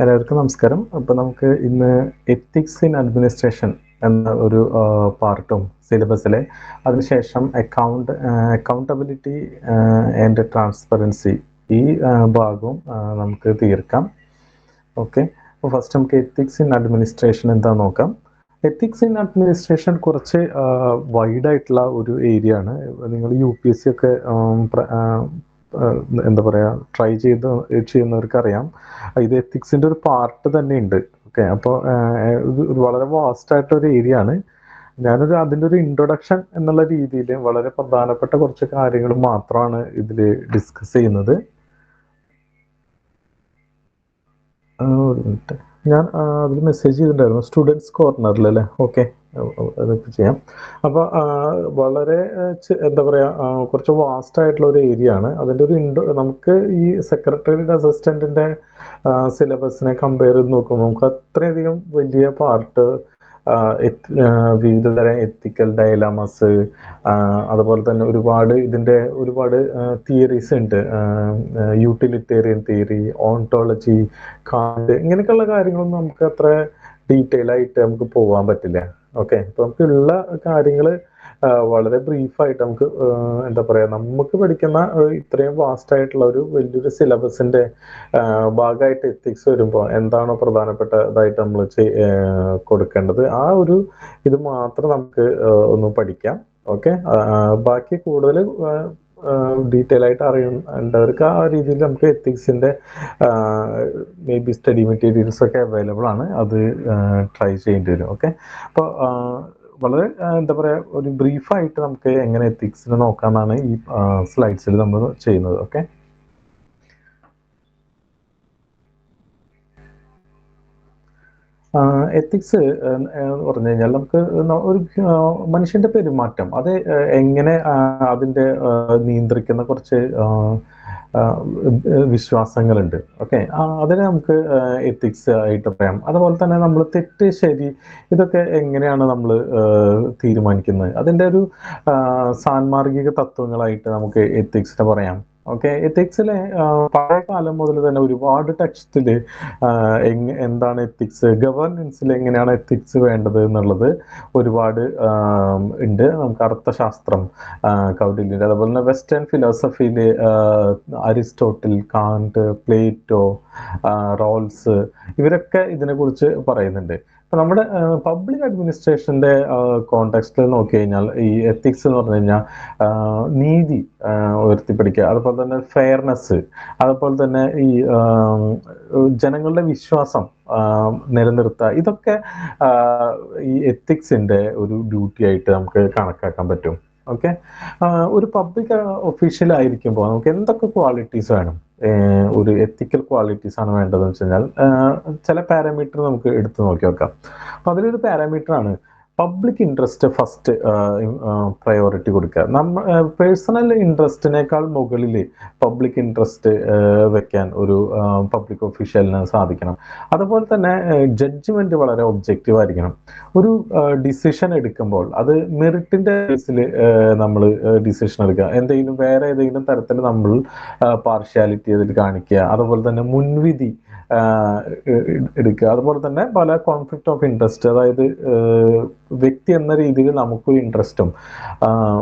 എല്ലാവർക്കും നമസ്കാരം. അപ്പോൾ നമുക്ക് ഇന്ന് എത്തിക്സ് ഇൻ അഡ്മിനിസ്ട്രേഷൻ എന്ന ഒരു പാർട്ടും സിലബസിലെ, അതിനുശേഷം അക്കൗണ്ടബിലിറ്റി ആൻഡ് ട്രാൻസ്പെറൻസി ഈ ഭാഗവും നമുക്ക് തീർക്കാം. ഓക്കെ, അപ്പോൾ ഫസ്റ്റ് നമുക്ക് എത്തിക്സ് ഇൻ അഡ്മിനിസ്ട്രേഷൻ എന്താ നോക്കാം. എത്തിക്സ് ഇൻ അഡ്മിനിസ്ട്രേഷൻ കുറച്ച് വൈഡായിട്ടുള്ള ഒരു ഏരിയ ആണ്. നിങ്ങൾ UPSC ഒക്കെ എന്താ പറയുക ട്രൈ ചെയ്യുന്നവർക്ക് അറിയാം, ഇത് എത്തിക്സിൻ്റെ ഒരു പാർട്ട് തന്നെ ഉണ്ട്. ഓക്കെ, അപ്പോൾ ഇത് വളരെ വാസ്റ്റ് ആയിട്ടൊരു ഏരിയ ആണ്. അതിൻ്റെ ഒരു ഇൻട്രൊഡക്ഷൻ എന്നുള്ള രീതിയിൽ വളരെ പ്രധാനപ്പെട്ട കുറച്ച് കാര്യങ്ങൾ മാത്രമാണ് ഇതിൽ ഡിസ്കസ് ചെയ്യുന്നത്. ഒരു മിനിറ്റ്, ഞാൻ അതിൽ മെസ്സേജ് ചെയ്തിട്ടുണ്ടായിരുന്നു സ്റ്റുഡൻസ് കോർണറിൽ അല്ലേ. ഓക്കെ, അതൊക്കെ ചെയ്യാം. അപ്പോൾ വളരെ എന്താ പറയുക കുറച്ച് വാസ്റ്റ് ആയിട്ടുള്ള ഒരു ഏരിയ ആണ്. അതിൻ്റെ ഒരു നമുക്ക് ഈ സെക്രട്ടേറിയറ്റ് അസിസ്റ്റൻറ്റിൻ്റെ സിലബസിനെ കമ്പയർ ചെയ്ത് നോക്കുമ്പോൾ നമുക്ക് അത്രയധികം വലിയ പാർട്ട് വിവിധ തരം എത്തിക്കൽ ഡയലമസ്, അതുപോലെ തന്നെ ഒരുപാട് തിയറീസ് ഉണ്ട്. യൂട്ടിലിറ്റേറിയൻ തിയറി, ഓണ്ടോളജി, കാണ്ട്, ഇങ്ങനെയൊക്കെയുള്ള കാര്യങ്ങളൊന്നും നമുക്ക് അത്ര ഡീറ്റെയിൽ ആയിട്ട് നമുക്ക് പോകാൻ പറ്റില്ല. ഓക്കെ, അപ്പോൾ നമുക്കുള്ള കാര്യങ്ങൾ വളരെ ബ്രീഫായിട്ട് നമുക്ക് എന്താ പറയുക, നമുക്ക് പഠിക്കുന്ന ഇത്രയും വാസ്റ്റ് ആയിട്ടുള്ള ഒരു വലിയൊരു സിലബസിന്റെ ഭാഗമായിട്ട് എത്തിക്സ് വരുമ്പോൾ എന്താണോ പ്രധാനപ്പെട്ടതായിട്ട് നമ്മൾ കൊടുക്കേണ്ടത്, ആ ഒരു ഇത് മാത്രം നമുക്ക് ഒന്ന് പഠിക്കാം. ഓക്കെ, ബാക്കി കൂടുതൽ ഡീറ്റെയിൽ ആയിട്ട് അറിയേണ്ടവർക്ക് ആ രീതിയിൽ നമുക്ക് എത്തിക്സിന്റെ മേ ബി സ്റ്റഡി മെറ്റീരിയൽസ് ഒക്കെ അവൈലബിൾ ആണ്, അത് ട്രൈ ചെയ്യേണ്ടി വരും. ഓക്കെ, അപ്പോൾ വളരെ എന്താ പറയുക ഒരു ബ്രീഫായിട്ട് നമുക്ക് എങ്ങനെ എത്തിക്സിനെ നോക്കാമെന്നാണ് ഈ സ്ലൈഡ്സിൽ നമ്മൾ ചെയ്യുന്നത്. ഓക്കെ, എത്തിക്സ് എന്ന് പറഞ്ഞു കഴിഞ്ഞാൽ നമുക്ക് ഒരു മനുഷ്യന്റെ പെരുമാറ്റം അത് എങ്ങനെ അതിൻ്റെ നിയന്ത്രിക്കുന്ന കുറച്ച് വിശ്വാസങ്ങളുണ്ട്. ഓക്കെ, അതിനെ നമുക്ക് എത്തിക്സ് ആയിട്ട് പറയാം. അതുപോലെ തന്നെ നമ്മൾ തെറ്റ് ശരി ഇതൊക്കെ എങ്ങനെയാണ് നമ്മൾ തീരുമാനിക്കുന്നത്, അതിൻ്റെ ഒരു സാൻമാർഗിക തത്വങ്ങളായിട്ട് നമുക്ക് എത്തിക്സിനെ പറയാം. ഓക്കെ, എത്തിക്സിലെ പഴയ കാലം മുതൽ തന്നെ ഒരുപാട് ടെക്സ്റ്റില് എന്താണ് എത്തിക്സ്, ഗവേണൻസിൽ എങ്ങനെയാണ് എത്തിക്സ് വേണ്ടത് എന്നുള്ളത് ഒരുപാട് ഉണ്ട്. നമുക്ക് അർത്ഥശാസ്ത്രം, കൗടില്യൻ്റെ, അതുപോലെ തന്നെ വെസ്റ്റേൺ ഫിലോസഫിയിൽ അരിസ്റ്റോട്ടിൽ, കാന്റ്, പ്ലേറ്റോ, റോൾസ്, ഇവരൊക്കെ ഇതിനെക്കുറിച്ച് പറയുന്നുണ്ട്. ഇപ്പം നമ്മുടെ പബ്ലിക് അഡ്മിനിസ്ട്രേഷൻ്റെ കോണ്ടെക്സ്റ്റിൽ നോക്കി കഴിഞ്ഞാൽ ഈ എത്തിക്സ് എന്ന് പറഞ്ഞു കഴിഞ്ഞാൽ നീതി ഉയർത്തിപ്പിടിക്കുക, അതുപോലെ തന്നെ ഫെയർനെസ്, അതുപോലെ തന്നെ ഈ ജനങ്ങളുടെ വിശ്വാസം നിലനിർത്തുക, ഇതൊക്കെ ഈ എത്തിക്സിൻ്റെ ഒരു ഡ്യൂട്ടി ആയിട്ട് നമുക്ക് കണക്കാക്കാൻ പറ്റും. ഓക്കെ, ഒരു പബ്ലിക് ഒഫീഷ്യൽ ആയിരിക്കുമ്പോൾ നമുക്ക് എന്തൊക്കെ ക്വാളിറ്റീസ് വേണം, ഒരു എത്തിക്കൽ ക്വാളിറ്റീസ് ആണ് വേണ്ടതെന്ന് വെച്ച് കഴിഞ്ഞാൽ ചില പാരാമീറ്റർ നമുക്ക് എടുത്തു നോക്കി നോക്കാം. അപ്പം അതിലൊരു പാരാമീറ്റർ ആണ് പബ്ലിക് ഇൻട്രസ്റ്റ് ഫസ്റ്റ് പ്രയോറിറ്റി കൊടുക്കുക. പേഴ്സണൽ ഇൻട്രസ്റ്റിനേക്കാൾ മുകളിൽ പബ്ലിക് ഇൻട്രസ്റ്റ് വെക്കാൻ ഒരു പബ്ലിക് ഒഫീഷ്യലിന് സാധിക്കണം. അതുപോലെ തന്നെ ജഡ്ജ്മെന്റ് വളരെ ഒബ്ജക്റ്റീവ് ആയിരിക്കണം. ഒരു ഡിസിഷൻ എടുക്കുമ്പോൾ അത് മെറിറ്റിന്റെ ബേസിൽ നമ്മൾ ഡിസിഷൻ എടുക്കുക, വേറെ ഏതെങ്കിലും തരത്തിൽ നമ്മൾ പാർഷ്യാലിറ്റി അതിൽ കാണിക്കുക, അതുപോലെ തന്നെ മുൻവിധി എടുക്കുക, അതുപോലെ തന്നെ പല കോൺഫ്ലിക്റ്റ് ഓഫ് ഇൻട്രസ്റ്റ്, അതായത് വ്യക്തി എന്ന രീതിയിൽ നമുക്കൊരു ഇൻട്രസ്റ്റും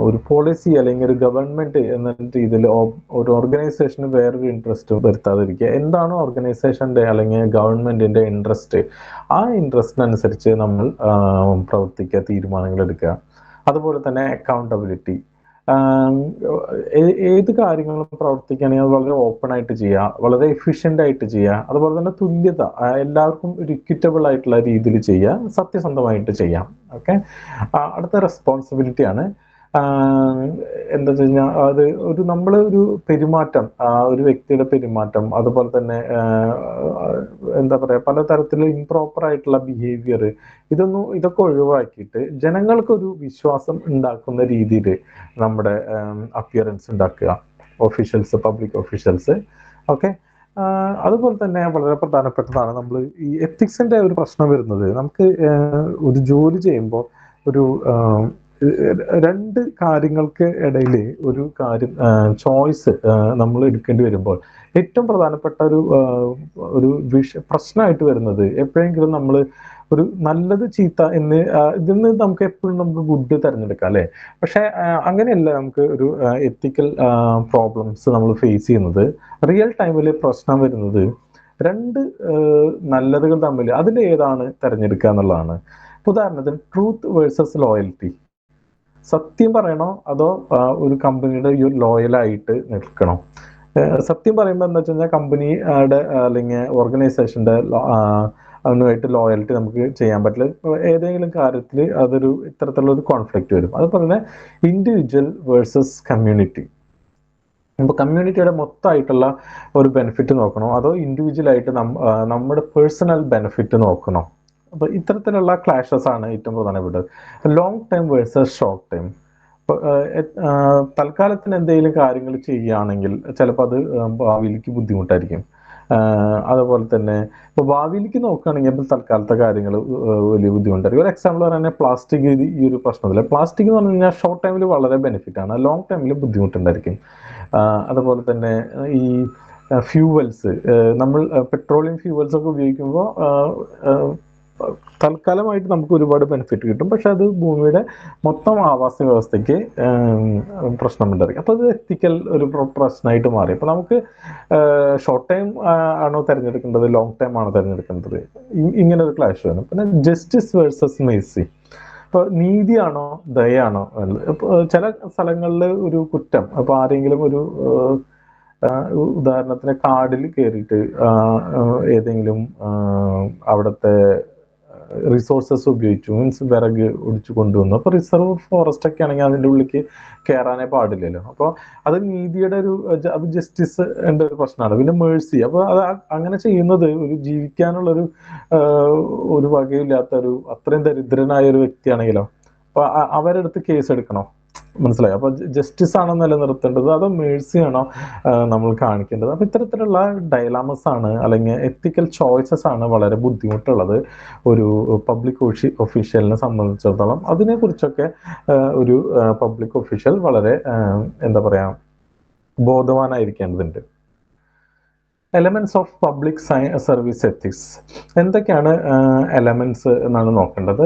ഒരു പോളിസി അല്ലെങ്കിൽ ഒരു ഗവൺമെന്റ് എന്ന രീതിയിൽ ഒരു ഓർഗനൈസേഷന് വേറൊരു ഇൻട്രസ്റ്റും വരുത്താതിരിക്കുക. എന്താണോ ഓർഗനൈസേഷന്റെ അല്ലെങ്കിൽ ഗവൺമെന്റിന്റെ ഇൻട്രസ്റ്റ്, ആ ഇൻട്രസ്റ്റിനനുസരിച്ച് നമ്മൾ പ്രവർത്തിക്കുക, തീരുമാനങ്ങൾ എടുക്കുക. അതുപോലെ തന്നെ അക്കൗണ്ടബിലിറ്റി, ഏത് കാര്യങ്ങളും പ്രവർത്തിക്കുകയാണെങ്കിൽ അത് വളരെ ഓപ്പൺ ആയിട്ട് ചെയ്യുക, വളരെ എഫിഷ്യൻ്റ് ആയിട്ട് ചെയ്യുക. അതുപോലെ തന്നെ തുല്യത, എല്ലാവർക്കും ഒരു ഇക്വിറ്റബിൾ ആയിട്ടുള്ള രീതിയിൽ ചെയ്യുക, സത്യസന്ധമായിട്ട് ചെയ്യാം. ഓക്കെ, അടുത്ത റെസ്പോൺസിബിലിറ്റി ആണ്. എന്താ വെച്ച് കഴിഞ്ഞാൽ അത് ഒരു പെരുമാറ്റം, ഒരു വ്യക്തിയുടെ പെരുമാറ്റം, അതുപോലെ തന്നെ എന്താ പറയുക പലതരത്തിലുള്ള ഇംപ്രോപ്പർ ആയിട്ടുള്ള ബിഹേവിയർ, ഇതൊക്കെ ഒഴിവാക്കിയിട്ട് ജനങ്ങൾക്കൊരു വിശ്വാസം ഉണ്ടാക്കുന്ന രീതിയിൽ നമ്മുടെ അപ്പിയറൻസ് ഉണ്ടാക്കുക, പബ്ലിക് ഒഫീഷ്യൽസ്. ഓക്കെ, അതുപോലെ തന്നെ വളരെ പ്രധാനപ്പെട്ടതാണ് നമ്മൾ ഈ എത്തിക്സിന്റെ ഒരു പ്രശ്നം വരുന്നത്, നമുക്ക് ഒരു ജോലി ചെയ്യുമ്പോൾ ഒരു രണ്ട് കാര്യങ്ങൾക്ക് ഇടയിൽ ഒരു കാര്യം ചോയ്സ് നമ്മൾ എടുക്കേണ്ടി വരുമ്പോൾ ഏറ്റവും പ്രധാനപ്പെട്ട ഒരു പ്രശ്നമായിട്ട് വരുന്നത് എപ്പോഴെങ്കിലും നമ്മൾ ഒരു നല്ലത് ചീത്ത എന്ന് ഇതിൽ നിന്ന് നമുക്ക് എപ്പോഴും നമുക്ക് ഗുഡ് തിരഞ്ഞെടുക്കാം അല്ലേ. പക്ഷെ അങ്ങനെയല്ല, നമുക്ക് ഒരു എത്തിക്കൽ പ്രോബ്ലംസ് നമ്മൾ ഫേസ് ചെയ്യുന്നത് റിയൽ ടൈമിൽ പ്രശ്നം വരുന്നത് രണ്ട് നല്ലതുകൾ തമ്മിൽ അതിൽ ഏതാണ് തിരഞ്ഞെടുക്കുക എന്നുള്ളതാണ്. ഉദാഹരണത്തിന് ട്രൂത്ത് വേഴ്സസ് ലോയൽറ്റി. സത്യം പറയണോ അതോ ഒരു കമ്പനിയുടെ ലോയലായിട്ട് നിൽക്കണോ? സത്യം പറയുമ്പോൾ എന്താ വെച്ച് കഴിഞ്ഞാൽ കമ്പനിയുടെ അല്ലെങ്കിൽ ഓർഗനൈസേഷന്റെ അതിനുമായിട്ട് ലോയൽറ്റി നമുക്ക് ചെയ്യാൻ പറ്റില്ല. ഏതെങ്കിലും കാര്യത്തിൽ അതൊരു ഇത്തരത്തിലുള്ള ഒരു കോൺഫ്ലിക്റ്റ് വരും. അതുപോലെ തന്നെ ഇൻഡിവിജ്വൽ വേഴ്സസ് കമ്മ്യൂണിറ്റി. ഇപ്പോൾ കമ്മ്യൂണിറ്റിയുടെ മൊത്തമായിട്ടുള്ള ഒരു ബെനിഫിറ്റ് നോക്കണോ അതോ ഇൻഡിവിജ്വലായിട്ട് നമ്മുടെ പേഴ്സണൽ ബെനിഫിറ്റ് നോക്കണോ? അപ്പോൾ ഇത്തരത്തിലുള്ള ക്ലാഷസ് ആണ് ഏറ്റവും പ്രധാനപ്പെട്ടത്. Long time versus short time. തൽക്കാലത്തിന് എന്തെങ്കിലും കാര്യങ്ങൾ ചെയ്യുകയാണെങ്കിൽ ചിലപ്പോൾ അത് ഭാവിയിലേക്ക് ബുദ്ധിമുട്ടായിരിക്കും. അതുപോലെ തന്നെ ഇപ്പോൾ ഭാവിയിലേക്ക് നോക്കുകയാണെങ്കിൽ ഇപ്പോൾ തൽക്കാലത്തെ കാര്യങ്ങൾ വലിയ ബുദ്ധിമുട്ടായിരിക്കും. ഒരു എക്സാമ്പിൾ പറയുകയാണെങ്കിൽ പ്ലാസ്റ്റിക്, ഈ ഒരു പ്രശ്നത്തില് പ്ലാസ്റ്റിക് എന്ന് പറഞ്ഞു കഴിഞ്ഞാൽ ഷോർട്ട് ടൈമിൽ വളരെ ബെനിഫിറ്റ് ആണ്, ലോങ് ടൈമിൽ ബുദ്ധിമുട്ടുണ്ടായിരിക്കും. അതുപോലെ തന്നെ ഈ ഫ്യൂവൽസ്, നമ്മൾ പെട്രോളിയം ഫ്യൂവൽസ് ഒക്കെ ഉപയോഗിക്കുമ്പോൾ തൽക്കാലമായിട്ട് നമുക്ക് ഒരുപാട് ബെനിഫിറ്റ് കിട്ടും, പക്ഷെ അത് ഭൂമിയുടെ മൊത്തം ആവാസ വ്യവസ്ഥയ്ക്ക് പ്രശ്നമുണ്ടായിരിക്കും. അപ്പോൾ അത് എത്തിക്കൽ ഒരു പ്രശ്നമായിട്ട് മാറി. അപ്പോൾ നമുക്ക് ഷോർട്ട് ടൈം ആണോ തിരഞ്ഞെടുക്കേണ്ടത്, ലോങ് ടൈം ആണോ തിരഞ്ഞെടുക്കേണ്ടത്, ഇങ്ങനെ ഒരു ക്ലാഷ് വരും. പിന്നെ ജസ്റ്റിസ് വേഴ്സസ് മേഴ്സി. ഇപ്പോൾ നീതിയാണോ ദയാണോ? ചില സ്ഥലങ്ങളിൽ ഒരു കുറ്റം, അപ്പോൾ ആരെങ്കിലും ഒരു ഉദാഹരണത്തിന് കാടിൽ കയറിയിട്ട് ഏതെങ്കിലും അവിടുത്തെ റിസോഴ്സസ് ഉപയോഗിച്ചു, മീൻസ് വിറക് ഒടിച്ചു കൊണ്ടുവന്നു. അപ്പോൾ റിസർവ് ഫോറസ്റ്റ് ഒക്കെ ആണെങ്കിൽ അതിൻ്റെ ഉള്ളിലേക്ക് കയറാനേ പാടില്ലല്ലോ. അപ്പോൾ അത് നീതിയുടെ അത് ജസ്റ്റിസ് ഒരു പ്രശ്നമാണ്. പിന്നെ മേഴ്സി, അപ്പോൾ അത് അങ്ങനെ ചെയ്യുന്നത് ഒരു ജീവിക്കാനുള്ളൊരു ഒരു വകയില്ലാത്ത അത്രയും ദരിദ്രനായ ഒരു വ്യക്തിയാണെങ്കിലോ, അപ്പോൾ അവരെടുത്ത് കേസ് എടുക്കണോ? മനസ്സിലായി. അപ്പൊ ജസ്റ്റിസ് ആണോ നിലനിർത്തേണ്ടത് അതോ മേഴ്സി ആണോ നമ്മൾ കാണിക്കേണ്ടത്? അപ്പൊ ഇത്തരത്തിലുള്ള ഡയലാമസ് ആണ് അല്ലെങ്കിൽ എത്തിക്കൽ ചോയ്സസ് ആണ് വളരെ ബുദ്ധിമുട്ടുള്ളത് ഒരു പബ്ലിക് ഒഫീഷ്യലിനെ സംബന്ധിച്ചിടത്തോളം. അതിനെക്കുറിച്ചൊക്കെ ഒരു പബ്ലിക് ഒഫീഷ്യൽ വളരെ എന്താ പറയാ ബോധവാനായിരിക്കേണ്ടതുണ്ട്. Elements of public service ethics. എന്തൊക്കെയാണ് എലമെന്റ്സ് എന്നാണ് നോക്കേണ്ടത്.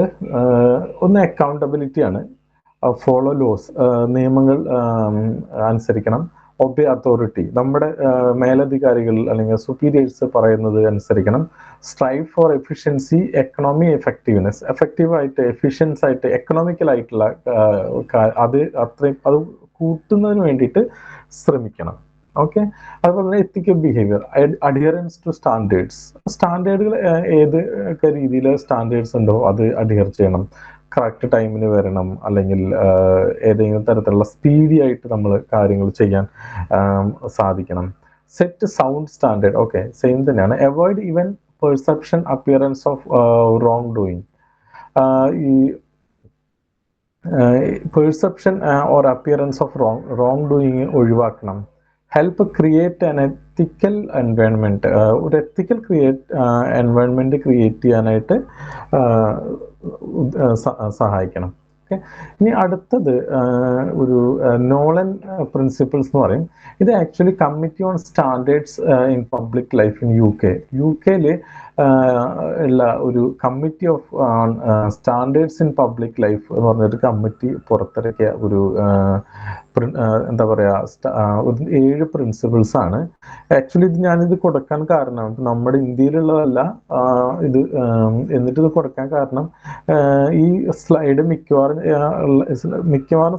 ഒന്ന് അക്കൗണ്ടബിലിറ്റി ആണ്. ഫോളോ ലോസ്, നിയമങ്ങൾ അനുസരിക്കണം. ഒബേ അതോറിറ്റി, നമ്മുടെ മേലധികാരികൾ അല്ലെങ്കിൽ സുപ്പീരിയേഴ്സ് പറയുന്നത് അനുസരിക്കണം. Strive for efficiency, economy effectiveness, എഫക്റ്റീവായിട്ട് എഫിഷ്യൻസ് ആയിട്ട് എക്കണോമിക്കൽ ആയിട്ടുള്ള അത് കൂട്ടുന്നതിന് വേണ്ടിയിട്ട് ശ്രമിക്കണം. ഓക്കെ. അതുപോലെ തന്നെ ethical behaviour, adherence to standards. സ്റ്റാൻഡേർഡുകൾ ഏതൊക്കെ രീതിയിൽ സ്റ്റാൻഡേർഡ്സ് ഉണ്ടോ അത് അഡിയർ ചെയ്യണം. കറക്റ്റ് ടൈമിന് വരണം, അല്ലെങ്കിൽ ഏതെങ്കിലും തരത്തിലുള്ള സ്പീഡി ആയിട്ട് നമ്മൾ കാര്യങ്ങൾ ചെയ്യാൻ സാധിക്കണം. Set sound standard, okay, same തന്നെയാണ്. Avoid even perception appearance of wrong doing. ഈ perception or appearance of wrong doing ഒഴിവാക്കണം. Help create an ethical environment, ഒരു എത്തിക്കൽ എൻവയോൺമെൻറ്റ് ക്രിയേറ്റ് ചെയ്യാനായിട്ട് സഹായിക്കണം. ഓക്കെ. ഇനി അടുത്തത് ഒരു നോളൻ പ്രിൻസിപ്പിൾസ് എന്ന് പറയും. ഇത് actually committee on standards in public life in U കെയിൽ ഉള്ള ഒരു committee of standards in public life എന്ന് പറഞ്ഞൊരു കമ്മിറ്റി പുറത്തിറക്കിയ ഒരു എന്താ പറയുക ഒരു 7 പ്രിൻസിപ്പിൾസ് ആണ്. ആക്ച്വലി ഞാനിത് കൊടുക്കാൻ കാരണം നമ്മുടെ ഇന്ത്യയിലുള്ളതല്ല ഇത്, എന്നിട്ട് ഇത് കൊടുക്കാൻ കാരണം ഈ സ്ലൈഡ് മിക്കവാറും